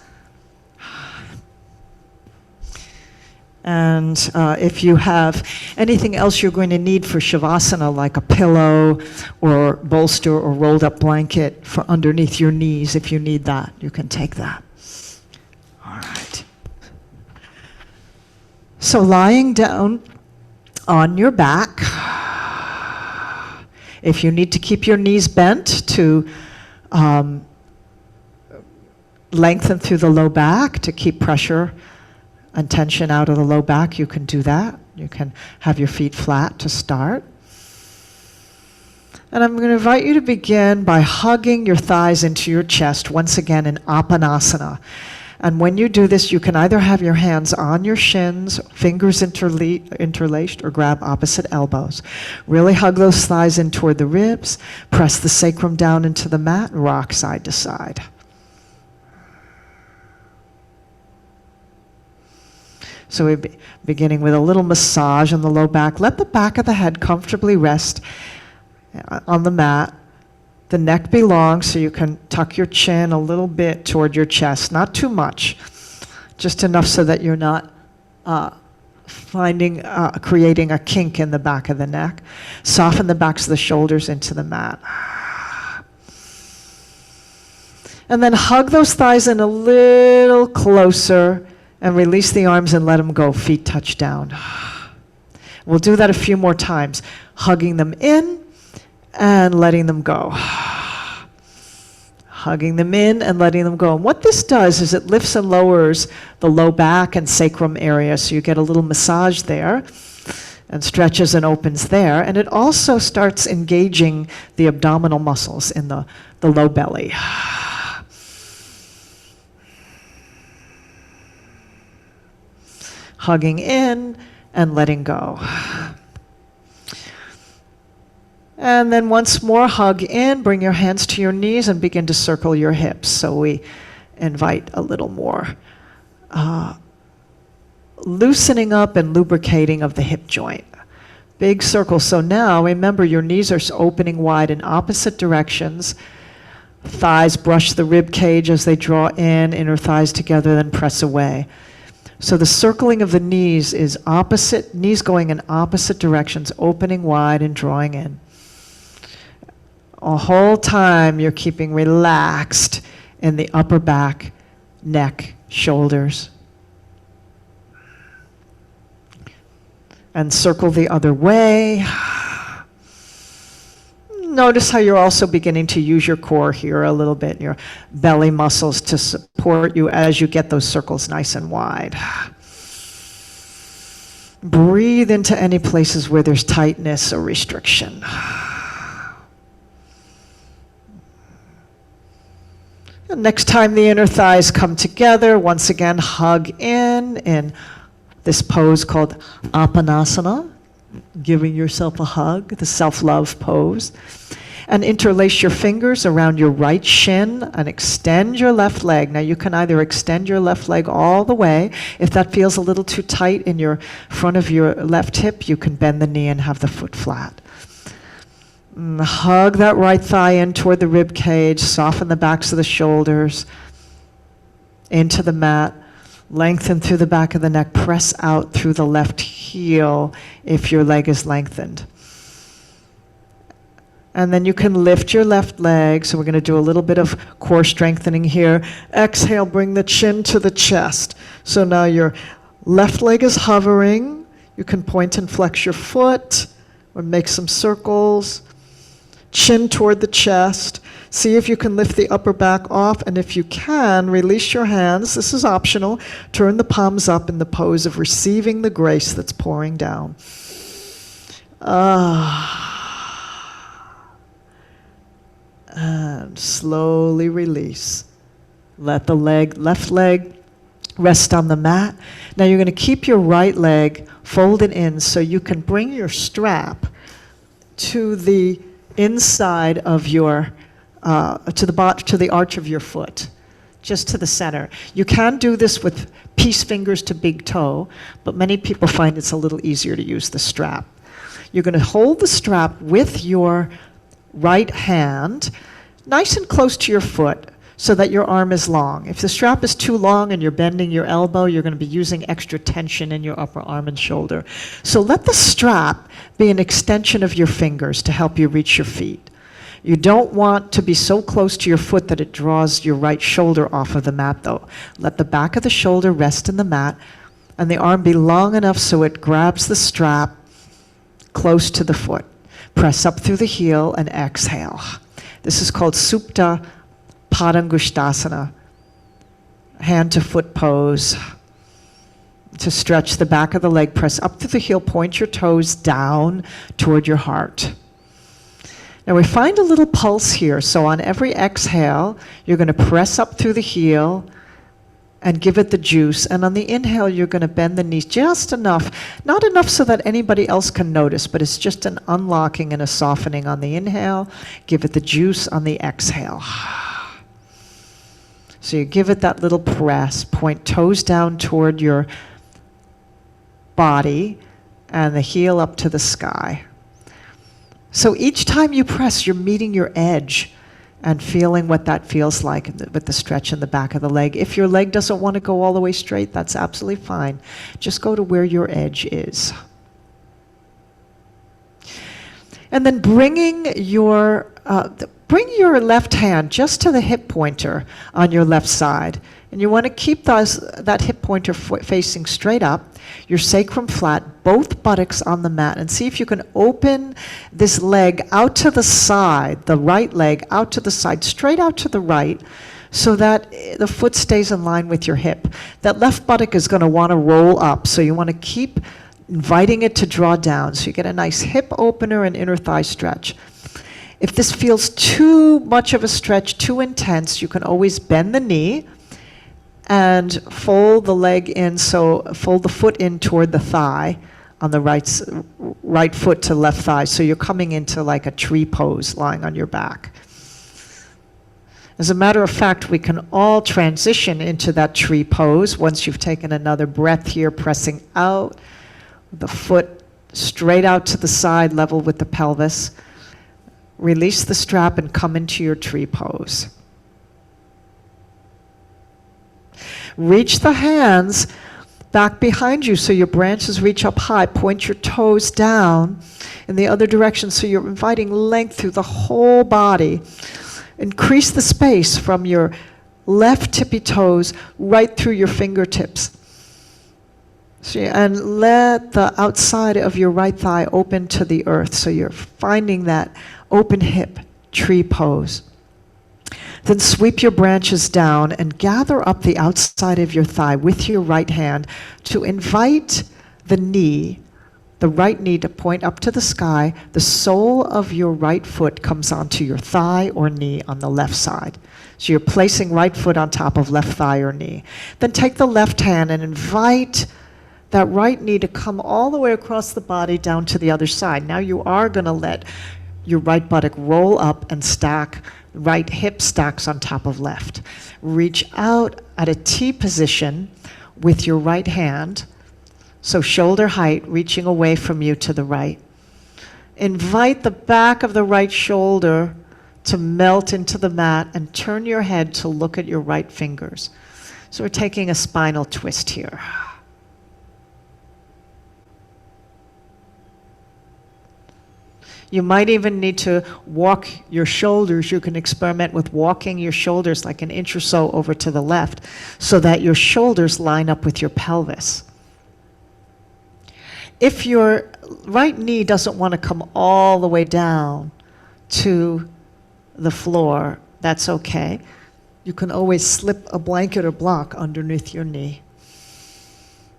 And if you have anything else you're going to need for Shavasana, like a pillow or bolster or rolled up blanket for underneath your knees, if you need that, you can take that. All right. So lying down on your back, if you need to keep your knees bent to lengthen through the low back to keep pressure and tension out of the low back, you can do that. You can have your feet flat to start. And I'm going to invite you to begin by hugging your thighs into your chest, once again in Apanasana. And when you do this, you can either have your hands on your shins, fingers interlaced, or grab opposite elbows. Really hug those thighs in toward the ribs, press the sacrum down into the mat, and rock side to side. So we're beginning with a little massage on the low back. Let the back of the head comfortably rest on the mat. The neck be long, so you can tuck your chin a little bit toward your chest. Not too much, just enough so that you're not creating a kink in the back of the neck. Soften the backs of the shoulders into the mat. And then hug those thighs in a little closer, and release the arms and let them go. Feet touch down. We'll do that a few more times. Hugging them in and letting them go. Hugging them in and letting them go. And what this does is it lifts and lowers the low back and sacrum area, so you get a little massage there and stretches and opens there. And it also starts engaging the abdominal muscles in the low belly. Hugging in and letting go. And then once more, hug in, bring your hands to your knees and begin to circle your hips. So we invite a little more loosening up and lubricating of the hip joint. Big circle. So now remember, your knees are opening wide in opposite directions. Thighs brush the rib cage as they draw in, inner thighs together, then press away. So the circling of the knees is opposite, knees going in opposite directions, opening wide and drawing in. A whole time you're keeping relaxed in the upper back, neck, shoulders. And circle the other way. Notice how you're also beginning to use your core here a little bit, your belly muscles to support you as you get those circles nice and wide. Breathe into any places where there's tightness or restriction. And next time the inner thighs come together, once again hug in this pose called Apanasana. Giving yourself a hug, the self-love pose. And interlace your fingers around your right shin and extend your left leg. Now you can either extend your left leg all the way. If that feels a little too tight in your front of your left hip, you can bend the knee and have the foot flat. Hug that right thigh in toward the rib cage, soften the backs of the shoulders into the mat. Lengthen through the back of the neck, press out through the left heel if your leg is lengthened. And then you can lift your left leg. So we're going to do a little bit of core strengthening here. Exhale, bring the chin to the chest. So now your left leg is hovering. You can point and flex your foot or make some circles. Chin toward the chest. See if you can lift the upper back off, and if you can, release your hands. This is optional. Turn the palms up in the pose of receiving the grace that's pouring down. And slowly release. Let the left leg rest on the mat. Now you're going to keep your right leg folded in so you can bring your strap to the inside of your to the arch of your foot, just to the center. You can do this with peace fingers to big toe, but many people find it's a little easier to use the strap. You're going to hold the strap with your right hand nice and close to your foot so that your arm is long. If the strap is too long and you're bending your elbow, you're going to be using extra tension in your upper arm and shoulder. So let the strap be an extension of your fingers to help you reach your feet. You don't want to be so close to your foot that it draws your right shoulder off of the mat, though. Let the back of the shoulder rest in the mat and the arm be long enough so it grabs the strap close to the foot. Press up through the heel and exhale. This is called Supta Padangusthasana, hand to foot pose. To stretch the back of the leg, press up through the heel, point your toes down toward your heart. Now we find a little pulse here, so on every exhale, you're going to press up through the heel and give it the juice, and on the inhale, you're going to bend the knees just enough, not enough so that anybody else can notice, but it's just an unlocking and a softening on the inhale. Give it the juice on the exhale. So you give it that little press, point toes down toward your body and the heel up to the sky. So each time you press, you're meeting your edge and feeling what that feels like with the stretch in the back of the leg. If your leg doesn't want to go all the way straight, that's absolutely fine. Just go to where your edge is. And then bring your left hand just to the hip pointer on your left side. And you want to keep that hip pointer facing straight up, your sacrum flat, both buttocks on the mat, and see if you can open this leg out to the side, the right leg out to the side, straight out to the right, so that the foot stays in line with your hip. That left buttock is going to want to roll up, so you want to keep inviting it to draw down, so you get a nice hip opener and inner thigh stretch. If this feels too much of a stretch, too intense, you can always bend the knee and fold the leg in, so fold the foot in toward the thigh on the right foot to left thigh, so you're coming into like a tree pose lying on your back. As a matter of fact, we can all transition into that tree pose once you've taken another breath here, pressing out, the foot straight out to the side, level with the pelvis. Release the strap and come into your tree pose. Reach the hands back behind you so your branches reach up high. Point your toes down in the other direction so you're inviting length through the whole body. Increase the space from your left tippy toes right through your fingertips. And let the outside of your right thigh open to the earth so you're finding that open hip tree pose. Then sweep your branches down and gather up the outside of your thigh with your right hand to invite the knee, the right knee to point up to the sky. The sole of your right foot comes onto your thigh or knee on the left side. So you're placing right foot on top of left thigh or knee. Then take the left hand and invite that right knee to come all the way across the body down to the other side. Now you are going to let your right buttock roll up and stack, right hip stacks on top of left. Reach out at a T position with your right hand, so shoulder height reaching away from you to the right. Invite the back of the right shoulder to melt into the mat and turn your head to look at your right fingers. So we're taking a spinal twist here. You might even need to walk your shoulders. You can experiment with walking your shoulders like an inch or so over to the left so that your shoulders line up with your pelvis. If your right knee doesn't want to come all the way down to the floor, that's okay. You can always slip a blanket or block underneath your knee.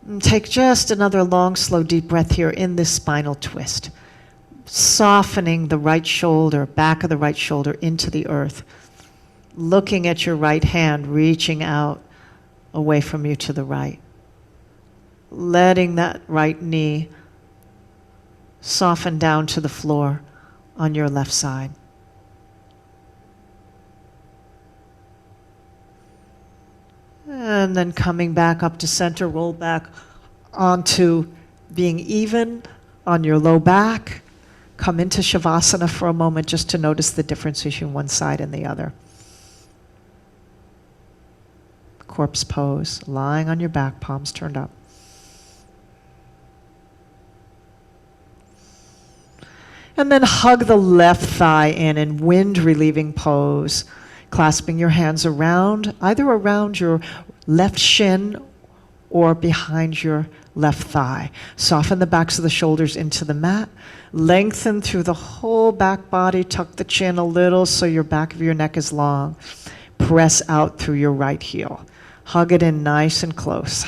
And take just another long, slow, deep breath here in this spinal twist. Softening the right shoulder, back of the right shoulder into the earth. Looking at your right hand, reaching out away from you to the right. Letting that right knee soften down to the floor on your left side. And then coming back up to center, roll back onto being even on your low back. Come into Shavasana for a moment just to notice the difference between one side and the other. Corpse pose, lying on your back, palms turned up. And then hug the left thigh in wind relieving pose, clasping your hands around, either around your left shin or behind your left thigh. Soften the backs of the shoulders into the mat. Lengthen through the whole back body. Tuck the chin a little so your back of your neck is long. Press out through your right heel. Hug it in nice and close.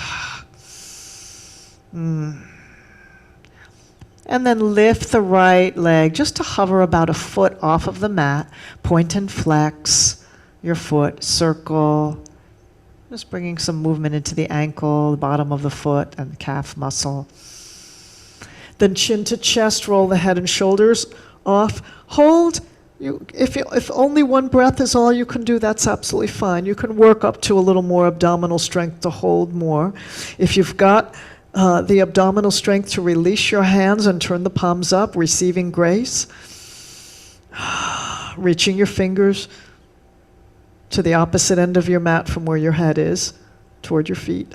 And then lift the right leg just to hover about a foot off of the mat. Point and flex your foot. Circle. Just bringing some movement into the ankle, the bottom of the foot, and the calf muscle. Then chin to chest, roll the head and shoulders off. Hold. If only one breath is all you can do, that's absolutely fine. You can work up to a little more abdominal strength to hold more. If you've got the abdominal strength to release your hands and turn the palms up, receiving grace. Reaching your fingers to the opposite end of your mat from where your head is, toward your feet.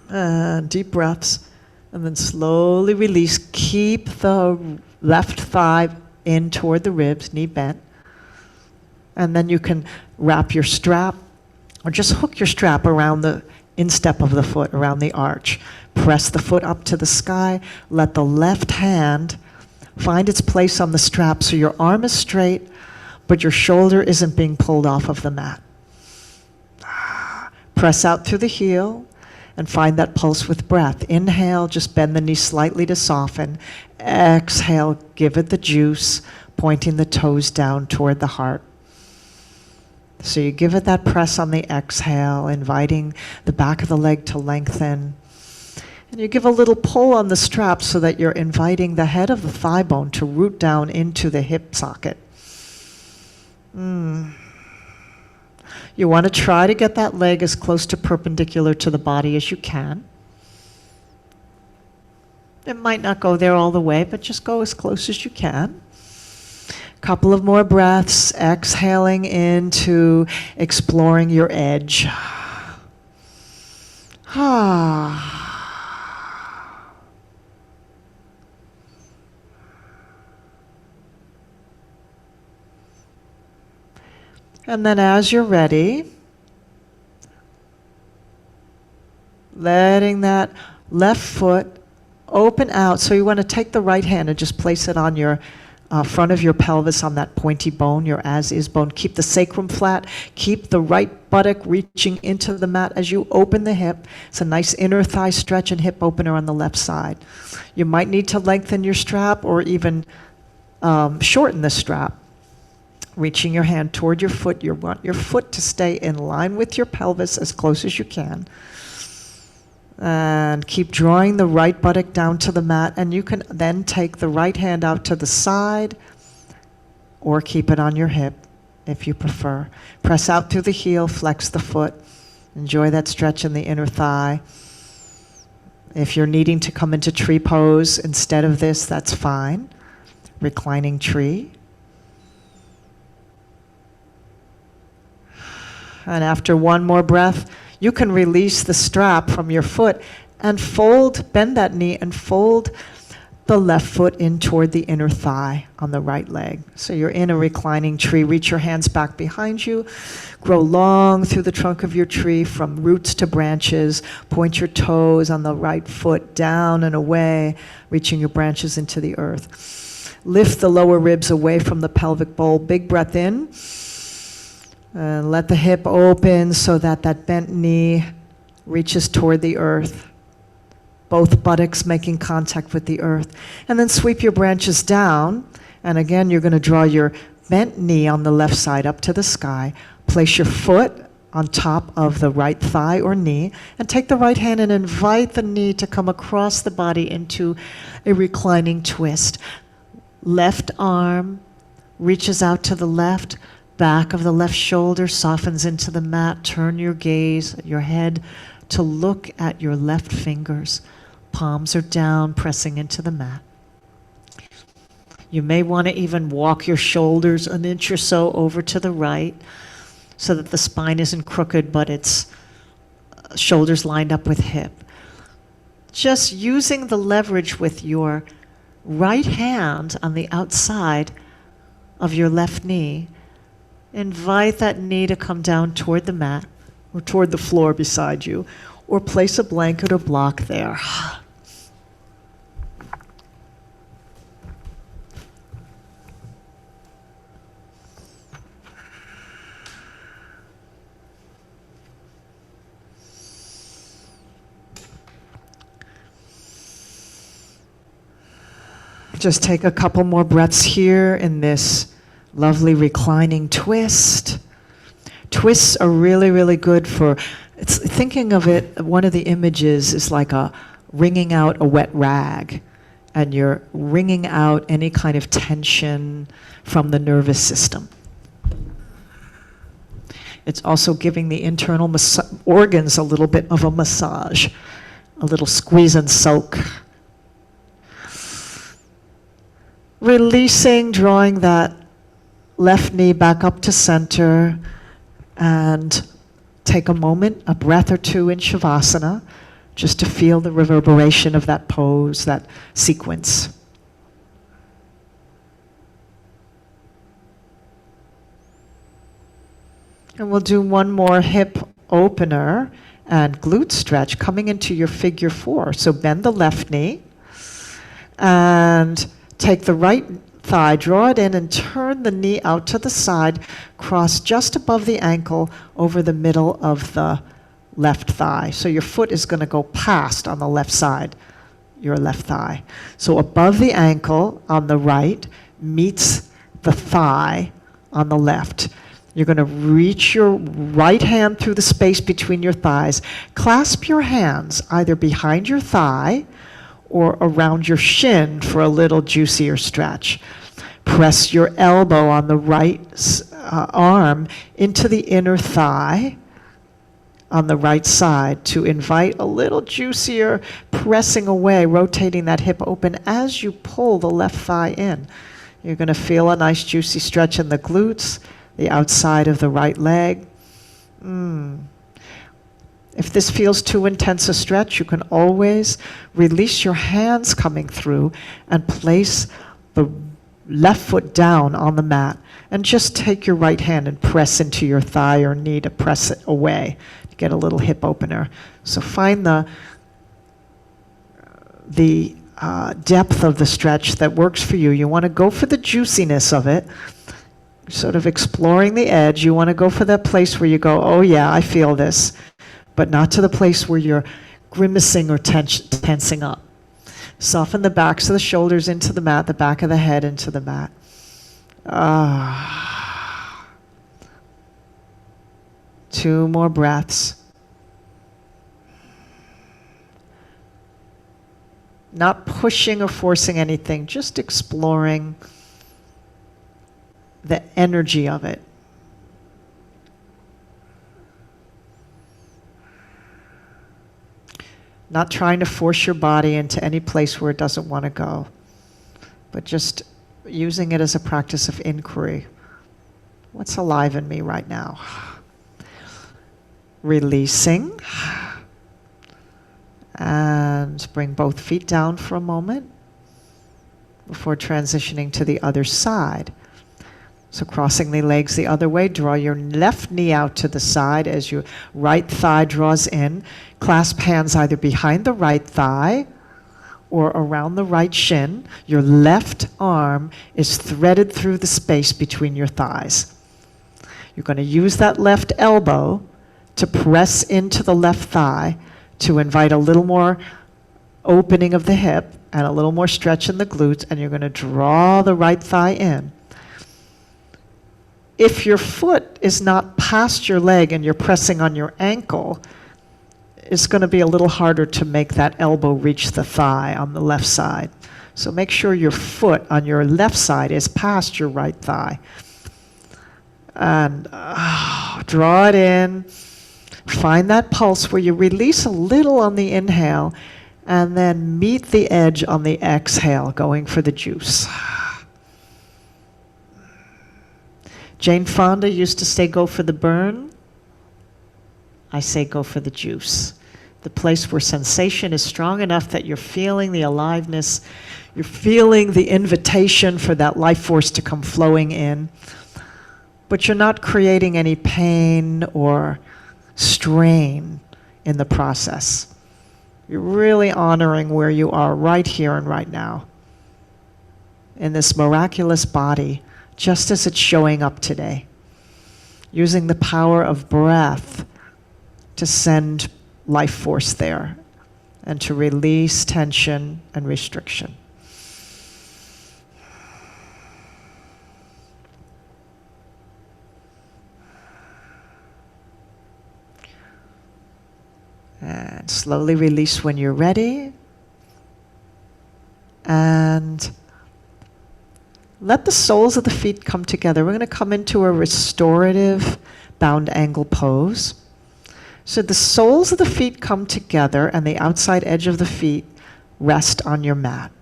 And deep breaths. And then slowly release. Keep the left thigh in toward the ribs, knee bent. And then you can wrap your strap, or just hook your strap around the instep of the foot, around the arch. Press the foot up to the sky. Let the left hand find its place on the strap so your arm is straight, but your shoulder isn't being pulled off of the mat. Press out through the heel and find that pulse with breath. Inhale, just bend the knee slightly to soften. Exhale, give it the juice, pointing the toes down toward the heart. So you give it that press on the exhale, inviting the back of the leg to lengthen. And you give a little pull on the strap so that you're inviting the head of the thigh bone to root down into the hip socket. You want to try to get that leg as close to perpendicular to the body as you can. It might not go there all the way, but just go as close as you can. Couple of more breaths, exhaling into exploring your edge. And then as you're ready, letting that left foot open out. So you want to take the right hand and just place it on your front of your pelvis, on that pointy bone, your as-is bone. Keep the sacrum flat. Keep the right buttock reaching into the mat as you open the hip. It's a nice inner thigh stretch and hip opener on the left side. You might need to lengthen your strap or even shorten the strap. Reaching your hand toward your foot. You want your foot to stay in line with your pelvis as close as you can. And keep drawing the right buttock down to the mat, and you can then take the right hand out to the side or keep it on your hip if you prefer. Press out through the heel, flex the foot. Enjoy that stretch in the inner thigh. If you're needing to come into tree pose instead of this, that's fine. Reclining tree. And after one more breath, you can release the strap from your foot and bend that knee and fold the left foot in toward the inner thigh on the right leg. So you're in a reclining tree. Reach your hands back behind you. Grow long through the trunk of your tree from roots to branches. Point your toes on the right foot down and away, reaching your branches into the earth. Lift the lower ribs away from the pelvic bowl. Big breath in. And let the hip open so that that bent knee reaches toward the earth. Both buttocks making contact with the earth. And then sweep your branches down. And again, you're going to draw your bent knee on the left side up to the sky. Place your foot on top of the right thigh or knee. And take the right hand and invite the knee to come across the body into a reclining twist. Left arm reaches out to the left. Back of the left shoulder softens into the mat. Turn your gaze, your head, to look at your left fingers. Palms are down, pressing into the mat. You may want to even walk your shoulders an inch or so over to the right so that the spine isn't crooked, but it's shoulders lined up with hip. Just using the leverage with your right hand on the outside of your left knee, invite that knee to come down toward the mat or toward the floor beside you, or place a blanket or block there. Just take a couple more breaths here in this lovely reclining twist. Twists are really, really good for, it's thinking of it, one of the images is like wringing out a wet rag, and you're wringing out any kind of tension from the nervous system. It's also giving the internal organs a little bit of a massage, a little squeeze and soak. Releasing, drawing that left knee back up to center, and take a moment, a breath or two in Shavasana, just to feel the reverberation of that pose, that sequence. And we'll do one more hip opener and glute stretch coming into your figure four. So bend the left knee and take the right thigh, draw it in, and turn the knee out to the side, cross just above the ankle over the middle of the left thigh. So your foot is going to go past on the left side, your left thigh. So above the ankle on the right meets the thigh on the left. You're going to reach your right hand through the space between your thighs. Clasp your hands either behind your thigh or around your shin for a little juicier stretch. Press your elbow on the right arm into the inner thigh on the right side to invite a little juicier pressing away, rotating that hip open as you pull the left thigh in. You're going to feel a nice juicy stretch in the glutes, the outside of the right leg. If this feels too intense a stretch, you can always release your hands coming through and place the left foot down on the mat, and just take your right hand and press into your thigh or knee to press it away to get a little hip opener. So find the depth of the stretch that works for you. You want to go for the juiciness of it, sort of exploring the edge. You want to go for that place where you go, oh yeah, I feel this, but not to the place where you're grimacing or tensing up. Soften the backs of the shoulders into the mat, the back of the head into the mat. Two more breaths. Not pushing or forcing anything, just exploring the energy of it. Not trying to force your body into any place where it doesn't want to go, but just using it as a practice of inquiry. What's alive in me right now? Releasing. And bring both feet down for a moment before transitioning to the other side. So crossing the legs the other way, draw your left knee out to the side as your right thigh draws in. Clasp hands either behind the right thigh or around the right shin. Your left arm is threaded through the space between your thighs. You're going to use that left elbow to press into the left thigh to invite a little more opening of the hip and a little more stretch in the glutes, and you're going to draw the right thigh in. If your foot is not past your leg and you're pressing on your ankle, it's going to be a little harder to make that elbow reach the thigh on the left side. So make sure your foot on your left side is past your right thigh. And draw it in. Find that pulse where you release a little on the inhale and then meet the edge on the exhale, going for the juice. Jane Fonda used to say, go for the burn. I say, go for the juice. The place where sensation is strong enough that you're feeling the aliveness, you're feeling the invitation for that life force to come flowing in, but you're not creating any pain or strain in the process. You're really honoring where you are right here and right now in this miraculous body, just as it's showing up today, using the power of breath to send life force there and to release tension and restriction. And slowly release when you're ready. And let the soles of the feet come together. We're going to come into a restorative bound angle pose. So the soles of the feet come together and the outside edge of the feet rest on your mat.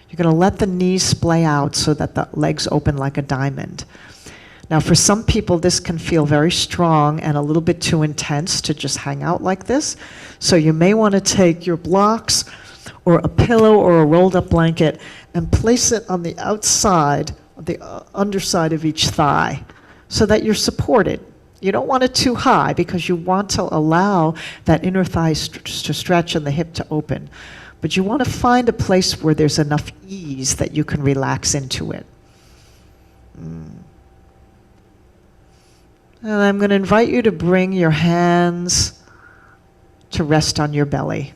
You're going to let the knees splay out so that the legs open like a diamond. Now, for some people, this can feel very strong and a little bit too intense to just hang out like this. So you may want to take your blocks or a pillow or a rolled up blanket and place it on the outside, the underside of each thigh, so that you're supported. You don't want it too high because you want to allow that inner thigh to stretch and the hip to open. But you want to find a place where there's enough ease that you can relax into it. And I'm going to invite you to bring your hands to rest on your belly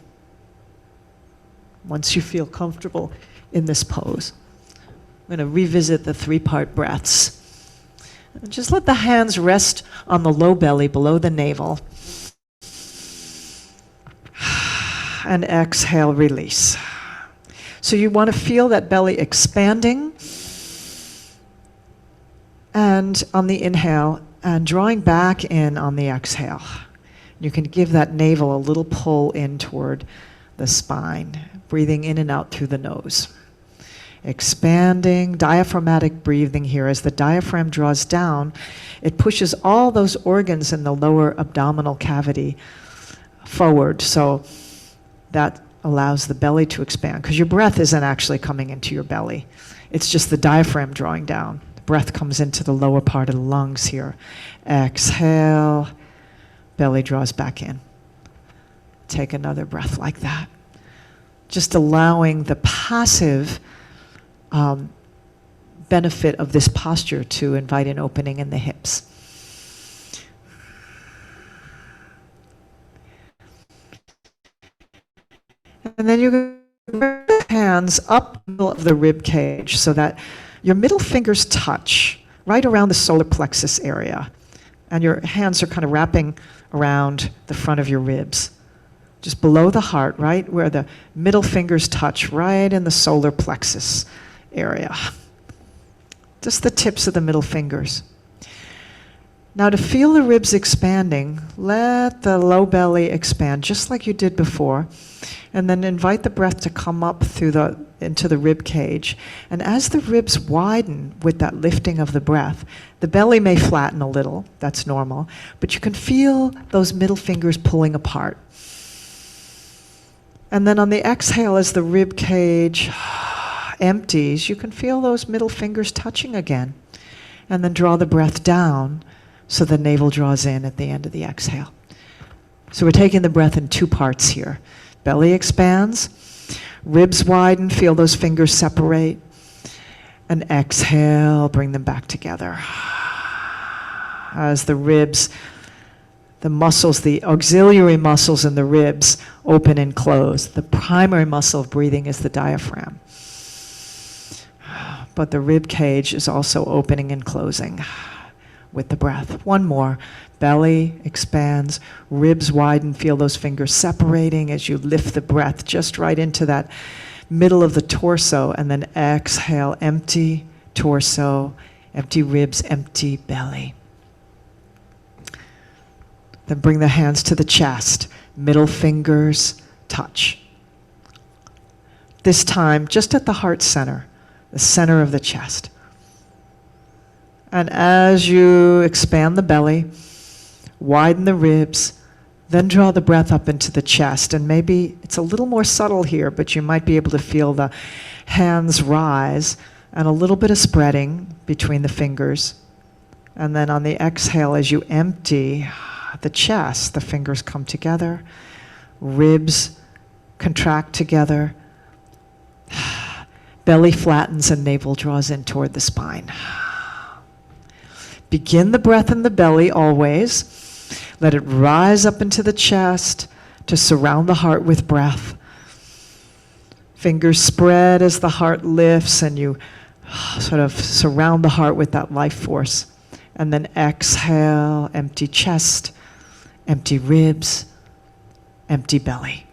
once you feel comfortable in this pose. I'm going to revisit the 3-part breaths. And just let the hands rest on the low belly below the navel. And exhale, release. So you want to feel that belly expanding. And on the inhale, and drawing back in on the exhale. You can give that navel a little pull in toward the spine, breathing in and out through the nose. Expanding, diaphragmatic breathing here. As the diaphragm draws down, it pushes all those organs in the lower abdominal cavity forward. So that allows the belly to expand, because your breath isn't actually coming into your belly. It's just the diaphragm drawing down. Breath comes into the lower part of the lungs here. Exhale, belly draws back in. Take another breath like that. Just allowing the passive benefit of this posture to invite an opening in the hips. And then you're going to bring the hands up the middle of the rib cage so that your middle fingers touch right around the solar plexus area. And your hands are kind of wrapping around the front of your ribs. just below the heart, right where the middle fingers touch, right in the solar plexus area. Just the tips of the middle fingers. Now to feel the ribs expanding, let the low belly expand just like you did before, and then invite the breath to come up into the rib cage. And as the ribs widen with that lifting of the breath, the belly may flatten a little, that's normal, but you can feel those middle fingers pulling apart. And then on the exhale, as the rib cage empties, you can feel those middle fingers touching again. And then draw the breath down so the navel draws in at the end of the exhale. So we're taking the breath in two parts here. Belly expands, ribs widen, feel those fingers separate. And exhale, bring them back together. As the ribs, the muscles, the auxiliary muscles in the ribs open and close. The primary muscle of breathing is the diaphragm. But the rib cage is also opening and closing with the breath. One more. Belly expands, ribs widen, feel those fingers separating as you lift the breath just right into that middle of the torso, and then exhale, empty torso, empty ribs, empty belly. Then bring the hands to the chest, middle fingers touch. This time, just at the heart center, the center of the chest. And as you expand the belly, widen the ribs, then draw the breath up into the chest. And maybe it's a little more subtle here, but you might be able to feel the hands rise and a little bit of spreading between the fingers. And then on the exhale, as you empty the chest, the fingers come together, ribs contract together, belly flattens and navel draws in toward the spine. Begin the breath in the belly always. Let it rise up into the chest to surround the heart with breath. Fingers spread as the heart lifts and you sort of surround the heart with that life force. And then exhale, empty chest, empty ribs, empty belly.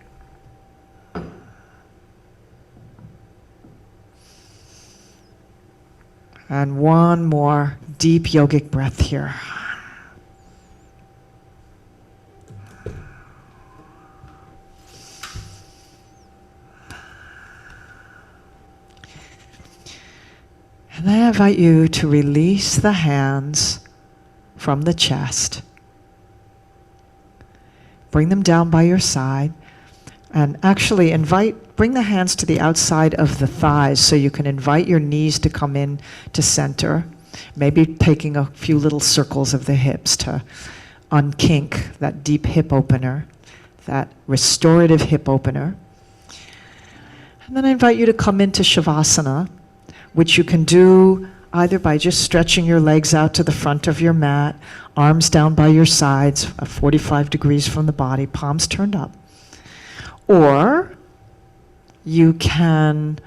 And one more deep yogic breath here. And then I invite you to release the hands from the chest. Bring them down by your side. And actually bring the hands to the outside of the thighs so you can invite your knees to come in to center. Maybe taking a few little circles of the hips to unkink that deep hip opener, that restorative hip opener. And then I invite you to come into Shavasana, which you can do either by just stretching your legs out to the front of your mat, arms down by your sides, 45 degrees from the body, palms turned up. Or you can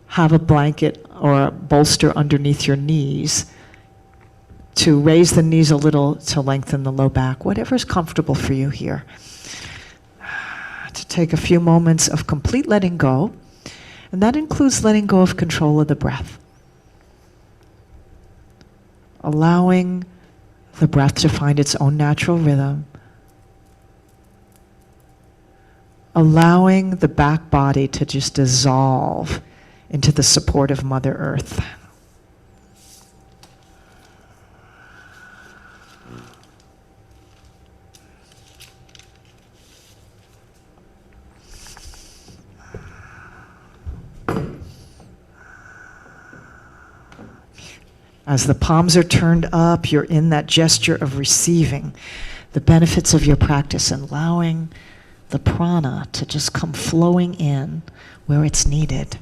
have a blanket or a bolster underneath your knees to raise the knees a little to lengthen the low back, whatever's comfortable for you here. To take a few moments of complete letting go, and that includes letting go of control of the breath. Allowing the breath to find its own natural rhythm. Allowing the back body to just dissolve into the support of Mother Earth. As the palms are turned up, you're in that gesture of receiving the benefits of your practice and allowing the prana to just come flowing in where it's needed.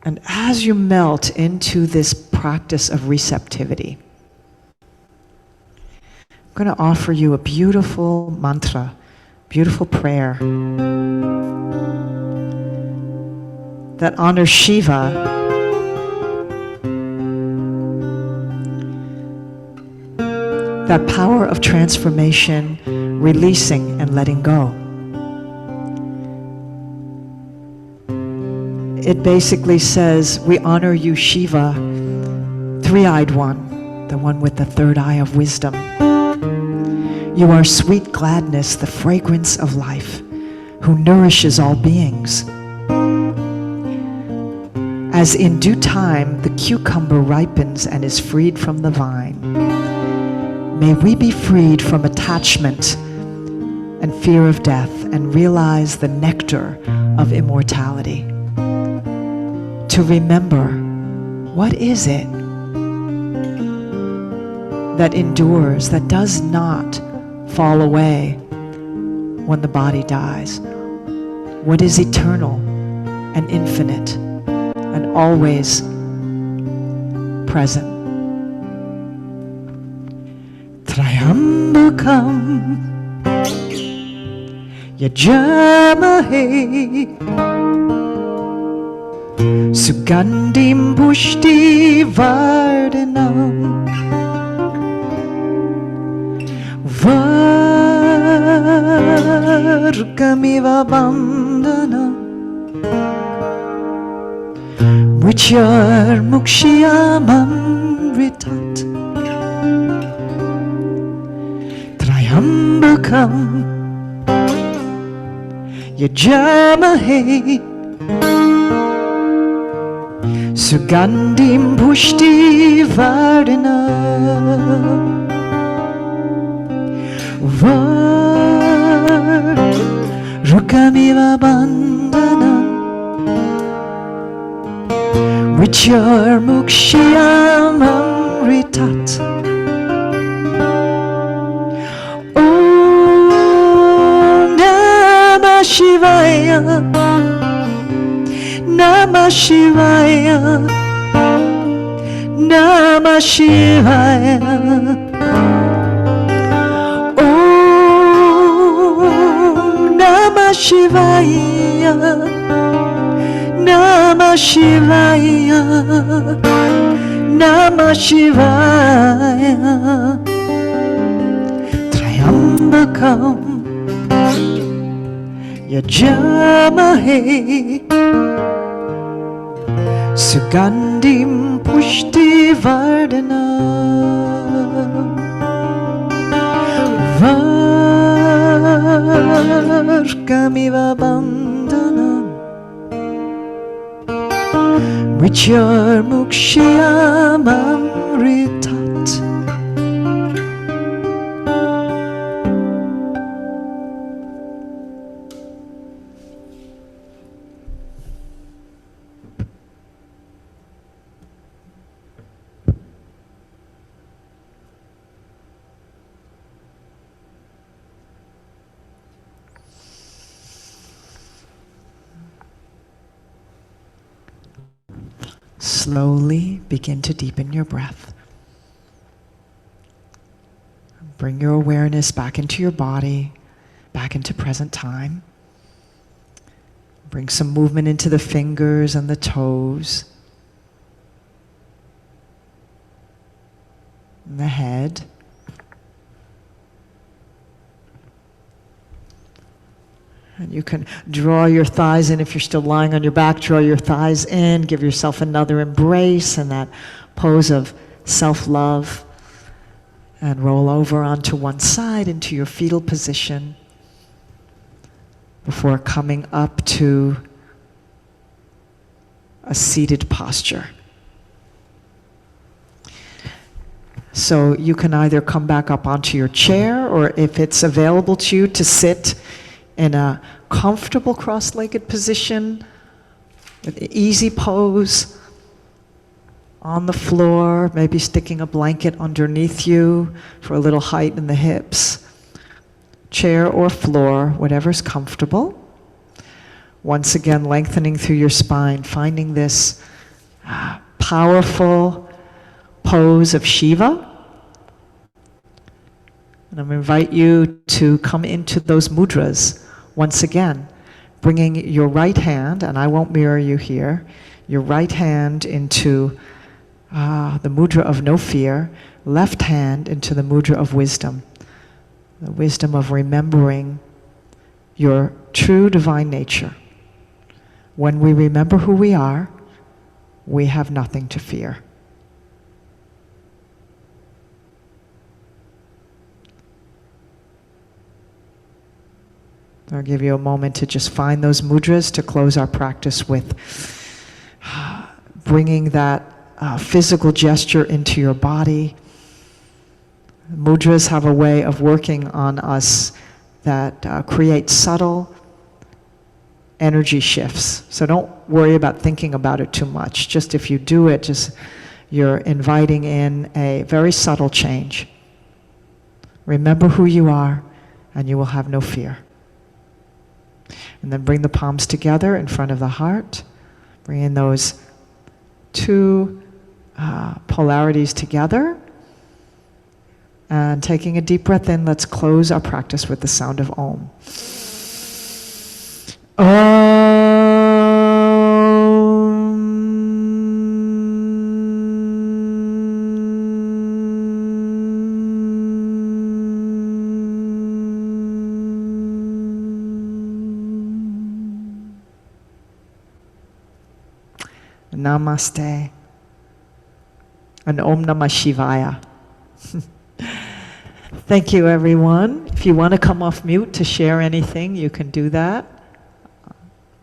And as you melt into this practice of receptivity, I'm going to offer you a beautiful mantra, beautiful prayer that honors Shiva that power of transformation, releasing and letting go. It basically says, we honor you, Shiva, three-eyed one, the one with the third eye of wisdom. You are sweet gladness, the fragrance of life, who nourishes all beings. As in due time the cucumber ripens and is freed from the vine, may we be freed from attachment and fear of death and realize the nectar of immortality. To remember, what is it that endures, that does not fall away when the body dies? What is eternal and infinite and always present? Trayambakam Yajamahe Sugandhim Pushti Vardhanam Vargamiva Bandhanam Mrityarmukshiyamamritat Trayambakam Yajamahe Sugandhim Pushti Vardhanam Vargamiva Bandhanam Mrityarmukshiyamamritat Om Namah Shivaya Namah Shivaya Namah Shivaya Om Namah Shivaya Namah Shivaya Namah Shivaya Trayambakam Yajamahe Sugandhim Pushti Vardhanam Vargamiva Bandhanam Mrityarmukshiyamamritat. Slowly begin to deepen your breath. Bring your awareness back into your body, back into present time. Bring some movement into the fingers and the toes, and the head. And you can draw your thighs in. If you're still lying on your back, draw your thighs in. Give yourself another embrace in that pose of self-love. And roll over onto one side into your fetal position before coming up to a seated posture. So you can either come back up onto your chair, or if it's available to you, to sit in a comfortable cross-legged position with an easy pose on the floor, maybe sticking a blanket underneath you for a little height in the hips. Chair or floor, whatever's comfortable. Once again, lengthening through your spine, finding this powerful pose of Shiva. And I'm going to invite you to come into those mudras. Once again, bringing your right hand, and I won't mirror you here, your right hand into the mudra of no fear, left hand into the mudra of wisdom, the wisdom of remembering your true divine nature. When we remember who we are, we have nothing to fear. I'll give you a moment to just find those mudras to close our practice with. Bringing that physical gesture into your body. Mudras have a way of working on us that create subtle energy shifts. So don't worry about thinking about it too much. Just if you do it, just you're inviting in a very subtle change. Remember who you are, and you will have no fear. And then bring the palms together in front of the heart. Bring in those two polarities together. And taking a deep breath in, let's close our practice with the sound of Om. Namaste. And Om Namah Shivaya. Thank you, everyone. If you want to come off mute to share anything, you can do that.